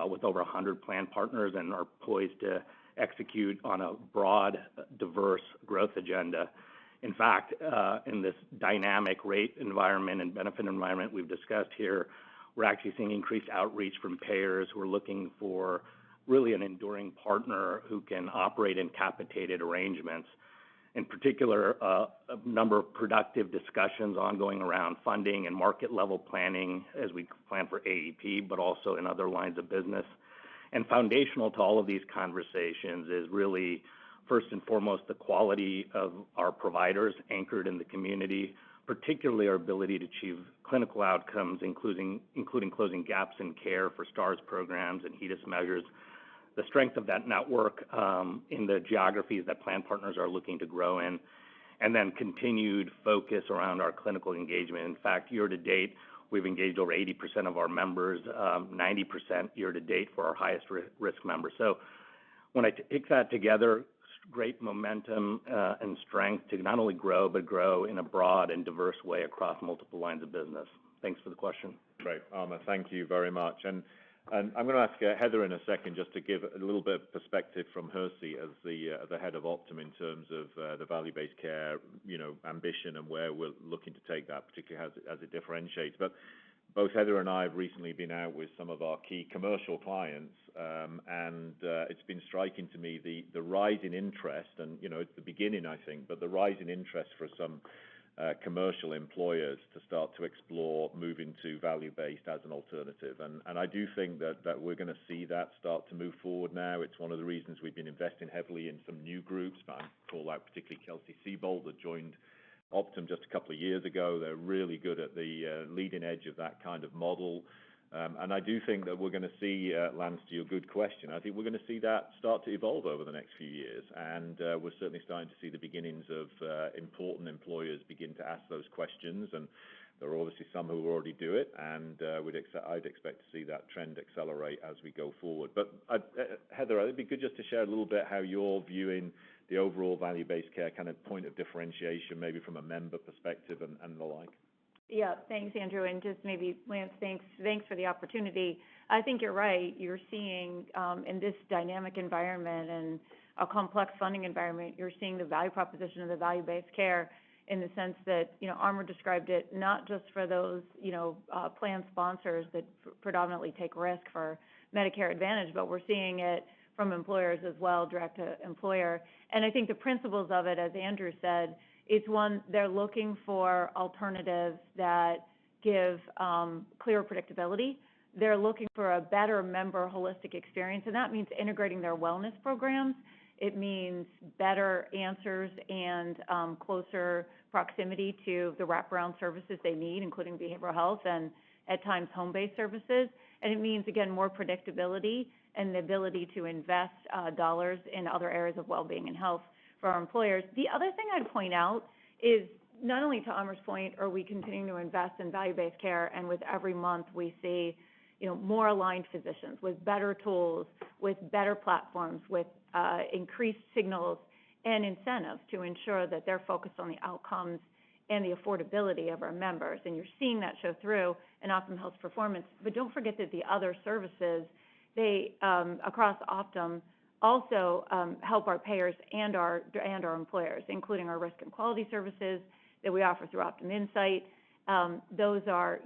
with over 100 plan partners and are poised to execute on a broad, diverse growth agenda. In fact, in this dynamic rate environment and benefit environment we've discussed here, we're actually seeing increased outreach from payers who are looking for really an enduring partner who can operate in capitated arrangements. In particular, a number of productive discussions ongoing around funding and market level planning as we plan for AEP, but also in other lines of business. And foundational to all of these conversations is really, first and foremost, the quality of our providers anchored in the community, particularly our ability to achieve clinical outcomes, including closing gaps in care for STARS programs and HEDIS measures, the strength of that network in the geographies that plan partners are looking to grow in, and then continued focus around our clinical engagement. In fact, year to date, we've engaged over 80% of our members, 90% year to date for our highest risk members. So when I take that together, great momentum and strength to not only grow, but grow in a broad and diverse way across multiple lines of business. Thanks for the question. Great, Amar. Thank you very much. And I'm going to ask Heather in a second just to give a little bit of perspective from her seat as the head of Optum in terms of the value-based care, ambition and where we're looking to take that, particularly as it differentiates. But both Heather and I have recently been out with some of our key commercial clients, and it's been striking to me the rise in interest, and it's the beginning, I think, but the rise in interest for some commercial employers to start to explore moving to value-based as an alternative. And I do think that we're going to see that start to move forward now. It's one of the reasons we've been investing heavily in some new groups. I call out particularly Kelsey Siebold that joined Optum just a couple of years ago. They're really good at the leading edge of that kind of model. And I do think that we're going to see, Lance, to your good question, I think we're going to see that start to evolve over the next few years. And we're certainly starting to see the beginnings of important employers begin to ask those questions. And there are obviously some who already do it, and I'd expect to see that trend accelerate as we go forward. But Heather, it'd be good just to share a little bit how you're viewing the overall value-based care kind of point of differentiation, maybe from a member perspective and the like. Yeah, thanks, Andrew, and just maybe, Lance, thanks for the opportunity. I think you're right. You're seeing in this dynamic environment and a complex funding environment, you're seeing the value proposition of the value-based care in the sense that, Amar described it, not just for those, plan sponsors that predominantly take risk for Medicare Advantage, but we're seeing it from employers as well, direct to employer. And I think the principles of it, as Andrew said, it's one, they're looking for alternatives that give clear predictability. They're looking for a better member holistic experience, and that means integrating their wellness programs. It means better answers and closer proximity to the wraparound services they need, including behavioral health and at times home-based services. And it means, again, more predictability and the ability to invest dollars in other areas of well-being and health for our employers. The other thing I'd point out is not only to Amar's point are we continuing to invest in value-based care, and with every month we see more aligned physicians with better tools, with better platforms, with increased signals and incentives to ensure that they're focused on the outcomes and the affordability of our members. And you're seeing that show through in Optum Health's performance. But don't forget that the other services, they across Optum also help our payers and our employers, including our risk and quality services that we offer through Optum Insight. Those are,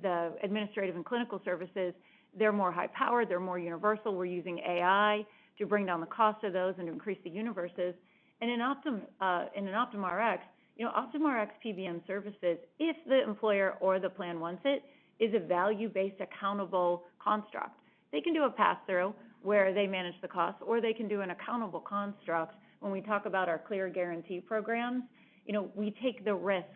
the administrative and clinical services. They're more high-powered, they're more universal. We're using AI to bring down the cost of those and to increase the universes. And in Optum Rx, Optum Rx PBM services, if the employer or the plan wants it, is a value-based accountable construct. They can do a pass-through where they manage the cost, or they can do an accountable construct. When we talk about our Clear Guarantee programs, we take the risk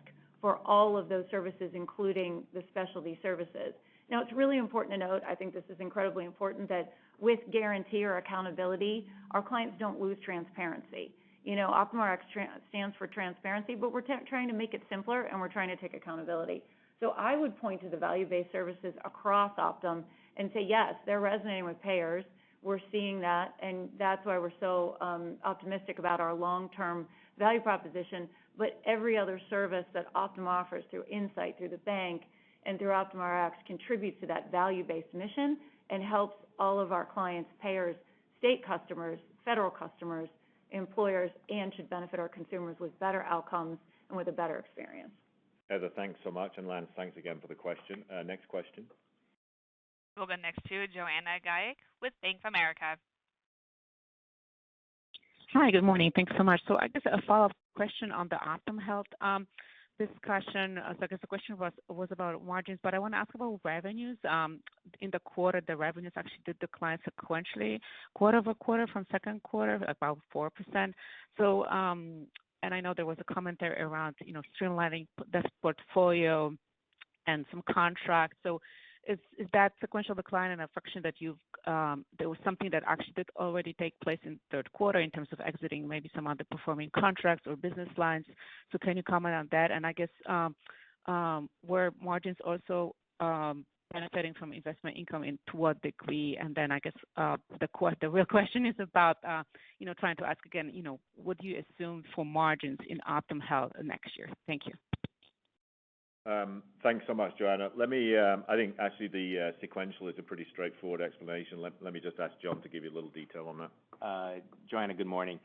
for all of those services, including the specialty services. Now, it's really important to note, I think this is incredibly important, that with guarantee or accountability, our clients don't lose transparency. Optum Rx stands for transparency, but we're trying to make it simpler, and we're trying to take accountability. So I would point to the value-based services across Optum and say, yes, they're resonating with payers. We're seeing that, and that's why we're so optimistic about our long-term value proposition. But every other service that Optum offers through Insight, through the bank, and through Optum Rx contributes to that value-based mission and helps all of our clients, payers, state customers, federal customers, employers, and should benefit our consumers with better outcomes and with a better experience. Heather, thanks so much, and Lance, thanks again for the question. Next question. We'll go next to Joanna Gajuk with Bank of America. Hi, good morning. Thanks so much. So I guess a follow-up question on the Optum Health discussion. So I guess the question was about margins, but I want to ask about revenues. In the quarter, the revenues actually did decline sequentially, quarter over quarter from second quarter, about 4%. So, and I know there was a commentary around, streamlining this portfolio and some contracts. So is that sequential decline and a function that there was something that actually did already take place in third quarter in terms of exiting maybe some underperforming contracts or business lines? So can you comment on that? And I guess were margins also benefiting from investment income and to what degree? And then I guess the real question is about trying to ask again, what do you assume for margins in Optum Health next year? Thank you. Thanks so much, Joanna. Let me, I think actually the sequential is a pretty straightforward explanation. Let me just ask John to give you a little detail on that. Joanna, good morning.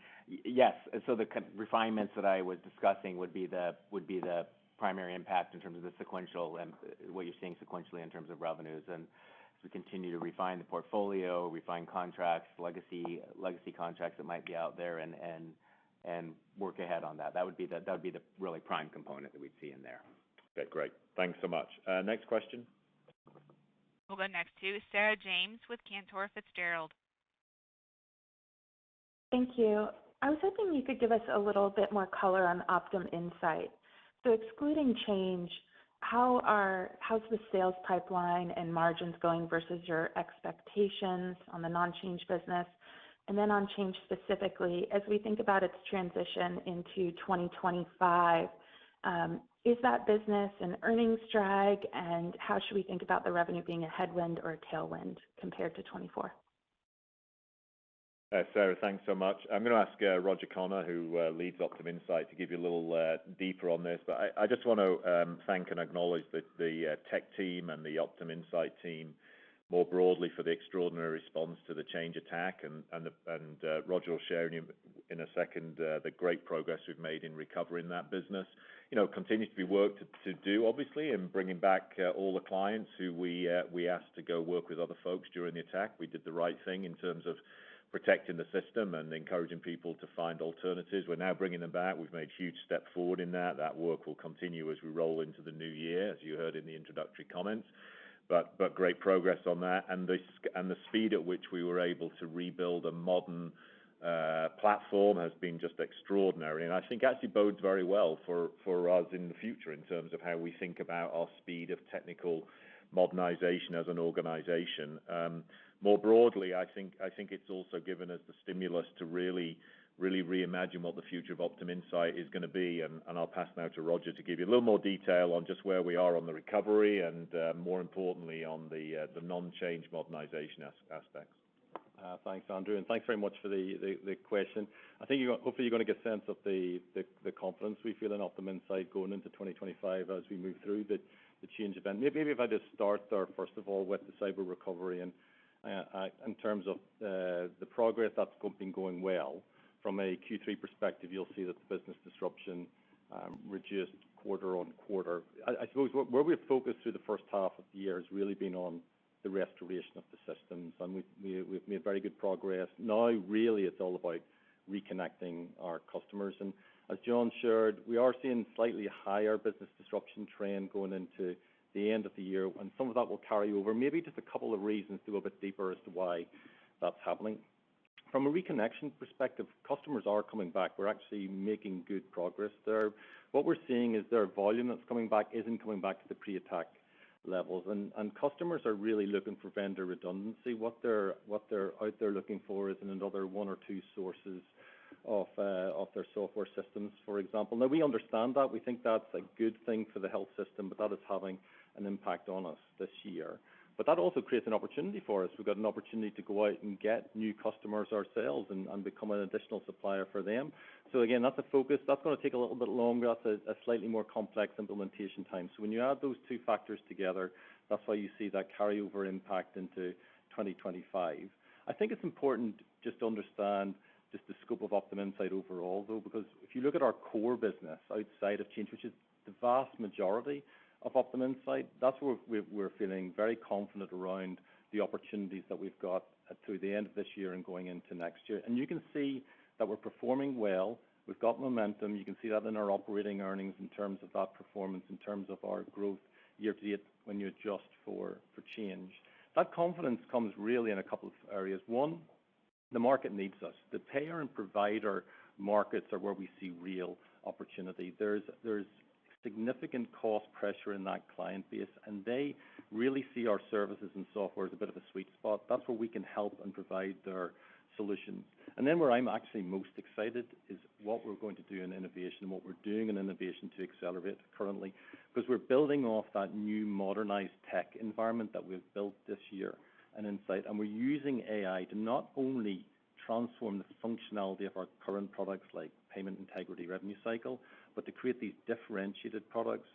Yes, so the refinements that I was discussing would be the primary impact in terms of the sequential and what you're seeing sequentially in terms of revenues. And as we continue to refine the portfolio, refine contracts, legacy contracts that might be out there, and work ahead on that. That would be the really prime component that we'd see in there. Okay, great. Thanks so much. Next question. We'll go next to Sarah James with Cantor Fitzgerald. Thank you. I was hoping you could give us a little bit more color on Optum Insight. So excluding Change, how's the sales pipeline and margins going versus your expectations on the non-Change business? And then on Change specifically, as we think about its transition into 2025, is that business an earnings drag, and how should we think about the revenue being a headwind or a tailwind compared to 24? Sarah, thanks so much. I'm going to ask Roger Connor, who leads Optum Insight, to give you a little deeper on this. But I just want to thank and acknowledge the tech team and the Optum Insight team more broadly for the extraordinary response to the Change attack, and Roger will share in a second the great progress we've made in recovering that business. Continues to be work to do, obviously, in bringing back all the clients who we asked to go work with other folks during the attack. We did the right thing in terms of protecting the system and encouraging people to find alternatives. We're now bringing them back. We've made huge step forward in that. That work will continue as we roll into the new year, as you heard in the introductory comments. But great progress on that, and the speed at which we were able to rebuild a modern platform has been just extraordinary, and I think actually bodes very well for us in the future in terms of how we think about our speed of technical modernization as an organization. More broadly, I think it's also given us the stimulus to really reimagine what the future of Optum Insight is going to be, and I'll pass now to Roger to give you a little more detail on just where we are on the recovery and more importantly on the non-change modernization aspects. Thanks, Andrew, and thanks very much for the question. I think hopefully you're going to get a sense of the confidence we feel in Optum Insight going into 2025 as we move through the change event. Maybe if I just start there, first of all, with the cyber recovery, and in terms of the progress that's been going well. From a Q3 perspective, you'll see that the business disruption reduced quarter on quarter. I suppose where we've focused through the first half of the year has really been on the restoration of the systems, and we've made very good progress. Now, really, it's all about reconnecting our customers. And as John shared, we are seeing slightly higher business disruption trend going into the end of the year, and some of that will carry over. Maybe just a couple of reasons to go a bit deeper as to why that's happening. From a reconnection perspective, customers are coming back. We're actually making good progress there. What we're seeing is their volume that's coming back isn't coming back to the pre-attack levels, and customers are really looking for vendor redundancy. What they're out there looking for is another one or two sources of their software systems, for example. Now, we understand that. We think that's a good thing for the health system, but that is having an impact on us this year. But that also creates an opportunity for us. We've got an opportunity to go out and get new customers ourselves and become an additional supplier for them. So again, that's a focus. That's going to take a little bit longer. That's a slightly more complex implementation time. So when you add those two factors together, that's why you see that carryover impact into 2025. I think it's important just to understand just the scope of Optum Insight overall, though, because if you look at our core business outside of Change, which is the vast majority of Optum Insight, that's where we're feeling very confident around the opportunities that we've got through the end of this year and going into next year. And you can see that we're performing well. We've got momentum. You can see that in our operating earnings in terms of that performance, in terms of our growth year to date when you adjust for Change. That confidence comes really in a couple of areas. One, the market needs us. The payer and provider markets are where we see real opportunity. There's significant cost pressure in that client base, and they really see our services and software as a bit of a sweet spot. That's where we can help and provide their solutions. And then where I'm actually most excited is what we're going to do in innovation and what we're doing in innovation to accelerate currently, because we're building off that new modernized tech environment that we've built this year and Insight, and we're using AI to not only transform the functionality of our current products like payment integrity, revenue cycle, but to create these differentiated products.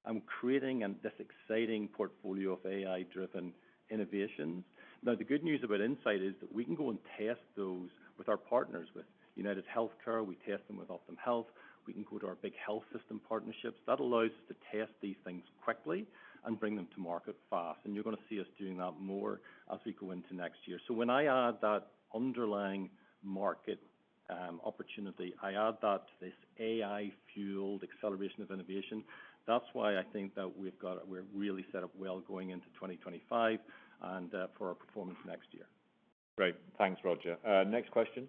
I'm creating this exciting portfolio of AI-driven innovations. Now, the good news about Insight is that we can go and test those with our partners, with United Healthcare. We test them with Optum Health. We can go to our big health system partnerships. That allows us to test these things quickly and bring them to market fast. And you're going to see us doing that more as we go into next year. So when I add that underlying market opportunity, I add that to this AI-fueled acceleration of innovation. That's why I think that we're really set up well going into 2025 and for our performance next year. Great. Thanks, Roger. Next question.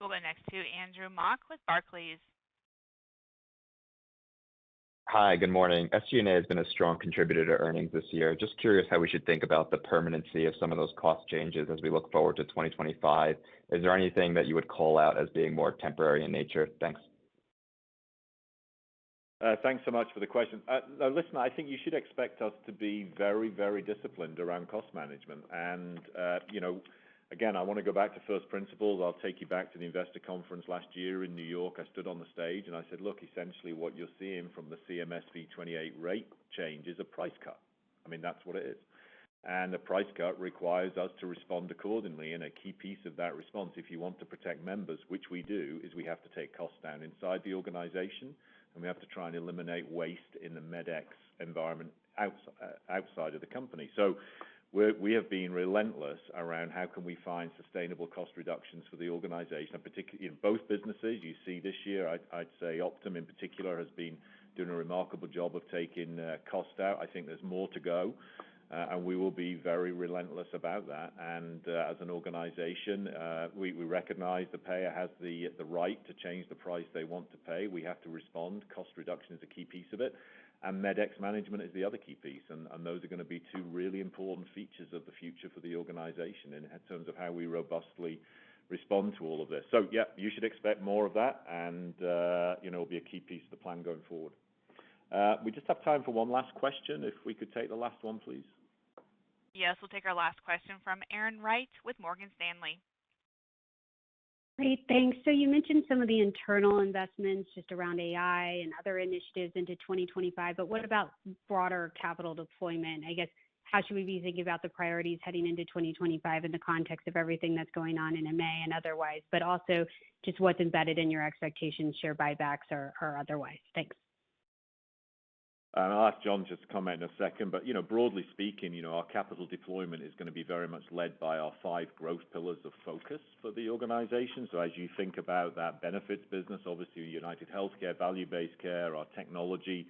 We'll go next to Andrew Mok with Barclays. Hi, good morning. SG&A has been a strong contributor to earnings this year. Just curious how we should think about the permanency of some of those cost changes as we look forward to 2025. Is there anything that you would call out as being more temporary in nature? Thanks. Thanks so much for the question. Now, listen, I think you should expect us to be very, very disciplined around cost management. And, again, I want to go back to first principles. I'll take you back to the investor conference last year in New York. I stood on the stage and I said, look, essentially what you're seeing from the CMS V28 rate change is a price cut. I mean, that's what it is. And the price cut requires us to respond accordingly. And a key piece of that response, if you want to protect members, which we do, is we have to take costs down inside the organization, and we have to try and eliminate waste in the MedX environment outside of the company. So we have been relentless around how can we find sustainable cost reductions for the organization, and particularly in both businesses. You see this year, I'd say Optum in particular has been doing a remarkable job of taking cost out. I think there's more to go. And we will be very relentless about that. And as an organization, we recognize the payer has the right to change the price they want to pay. We have to respond. Cost reduction is a key piece of it. And MedX management is the other key piece. And those are going to be two really important features of the future for the organization in terms of how we robustly respond to all of this. So, yeah, you should expect more of that. And, it'll be a key piece of the plan going forward. We just have time for one last question. If we could take the last one, please. Yes, we'll take our last question from Erin Wright with Morgan Stanley. Great, thanks. So you mentioned some of the internal investments just around AI and other initiatives into 2025, but what about broader capital deployment? I guess, how should we be thinking about the priorities heading into 2025 in the context of everything that's going on in MA and otherwise, but also just what's embedded in your expectations, share buybacks or otherwise? Thanks. I'll ask John just to comment in a second, but broadly speaking, our capital deployment is going to be very much led by our 5 growth pillars of focus for the organization. So as you think about that benefits business, obviously United Healthcare, value-based care, our technology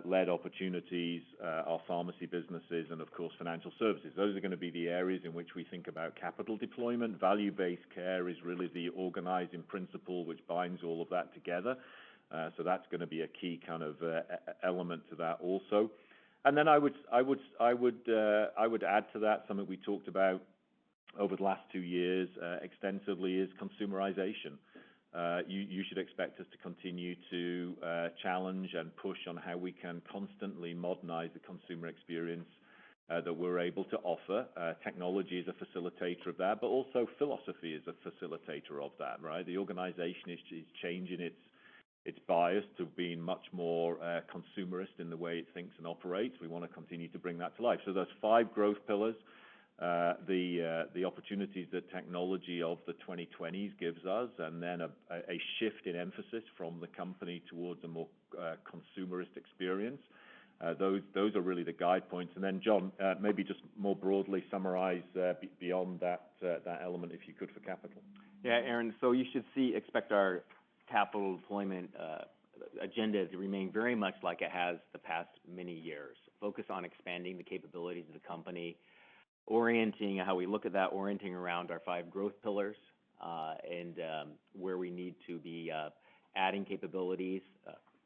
led opportunities, our pharmacy businesses, and of course financial services. Those are going to be the areas in which we think about capital deployment. Value-based care is really the organizing principle which binds all of that together. So that's going to be a key kind of element to that also. And then I would add to that something we talked about over the last 2 years extensively is consumerization. You should expect us to continue to challenge and push on how we can constantly modernize the consumer experience that we're able to offer. Technology is a facilitator of that, but also philosophy is a facilitator of that, right? The organization is changing its bias to being much more consumerist in the way it thinks and operates. We want to continue to bring that to life. So those 5 growth pillars, the opportunities that technology of the 2020s gives us, and then a shift in emphasis from the company towards a more consumerist experience. Those are really the guide points. And then John, maybe just more broadly summarize beyond that element, if you could, for capital. Yeah, Aaron. So you should expect our capital deployment agenda to remain very much like it has the past many years. Focus on expanding the capabilities of the company, orienting how we look at that, orienting around our 5 growth pillars, and where we need to be adding capabilities,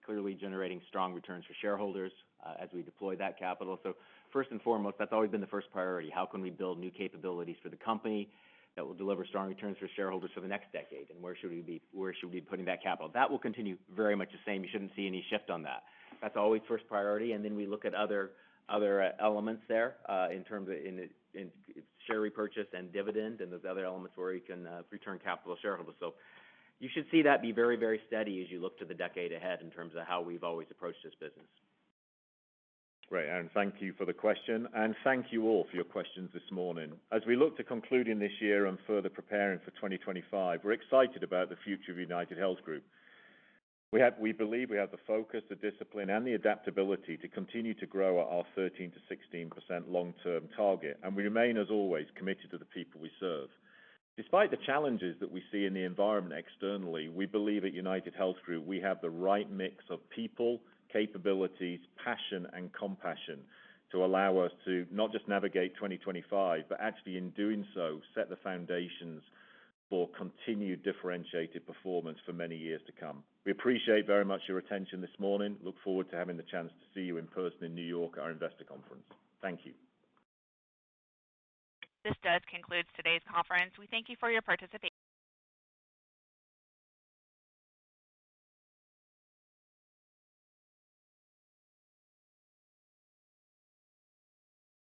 clearly generating strong returns for shareholders as we deploy that capital. So first and foremost, that's always been the first priority. How can we build new capabilities for the company that will deliver strong returns for shareholders for the next decade, and where should we be putting that capital? That will continue very much the same. You shouldn't see any shift on that. That's always first priority, and then we look at other elements there in terms of in share repurchase and dividend, and those other elements where you can return capital to shareholders. So you should see that be very, very steady as you look to the decade ahead in terms of how we've always approached this business. Great, Aaron. Thank you for the question, and thank you all for your questions this morning. As we look to concluding this year and further preparing for 2025, we're excited about the future of United Health Group. We believe we have the focus, the discipline, and the adaptability to continue to grow at our 13 to 16% long-term target, and we remain, as always, committed to the people we serve. Despite the challenges that we see in the environment externally, we believe at United Health Group we have the right mix of people, capabilities, passion, and compassion to allow us to not just navigate 2025, but actually in doing so, set the foundations for continued differentiated performance for many years to come. We appreciate very much your attention this morning. Look forward to having the chance to see you in person in New York at our investor conference. Thank you. This does conclude today's conference. We thank you for your participation.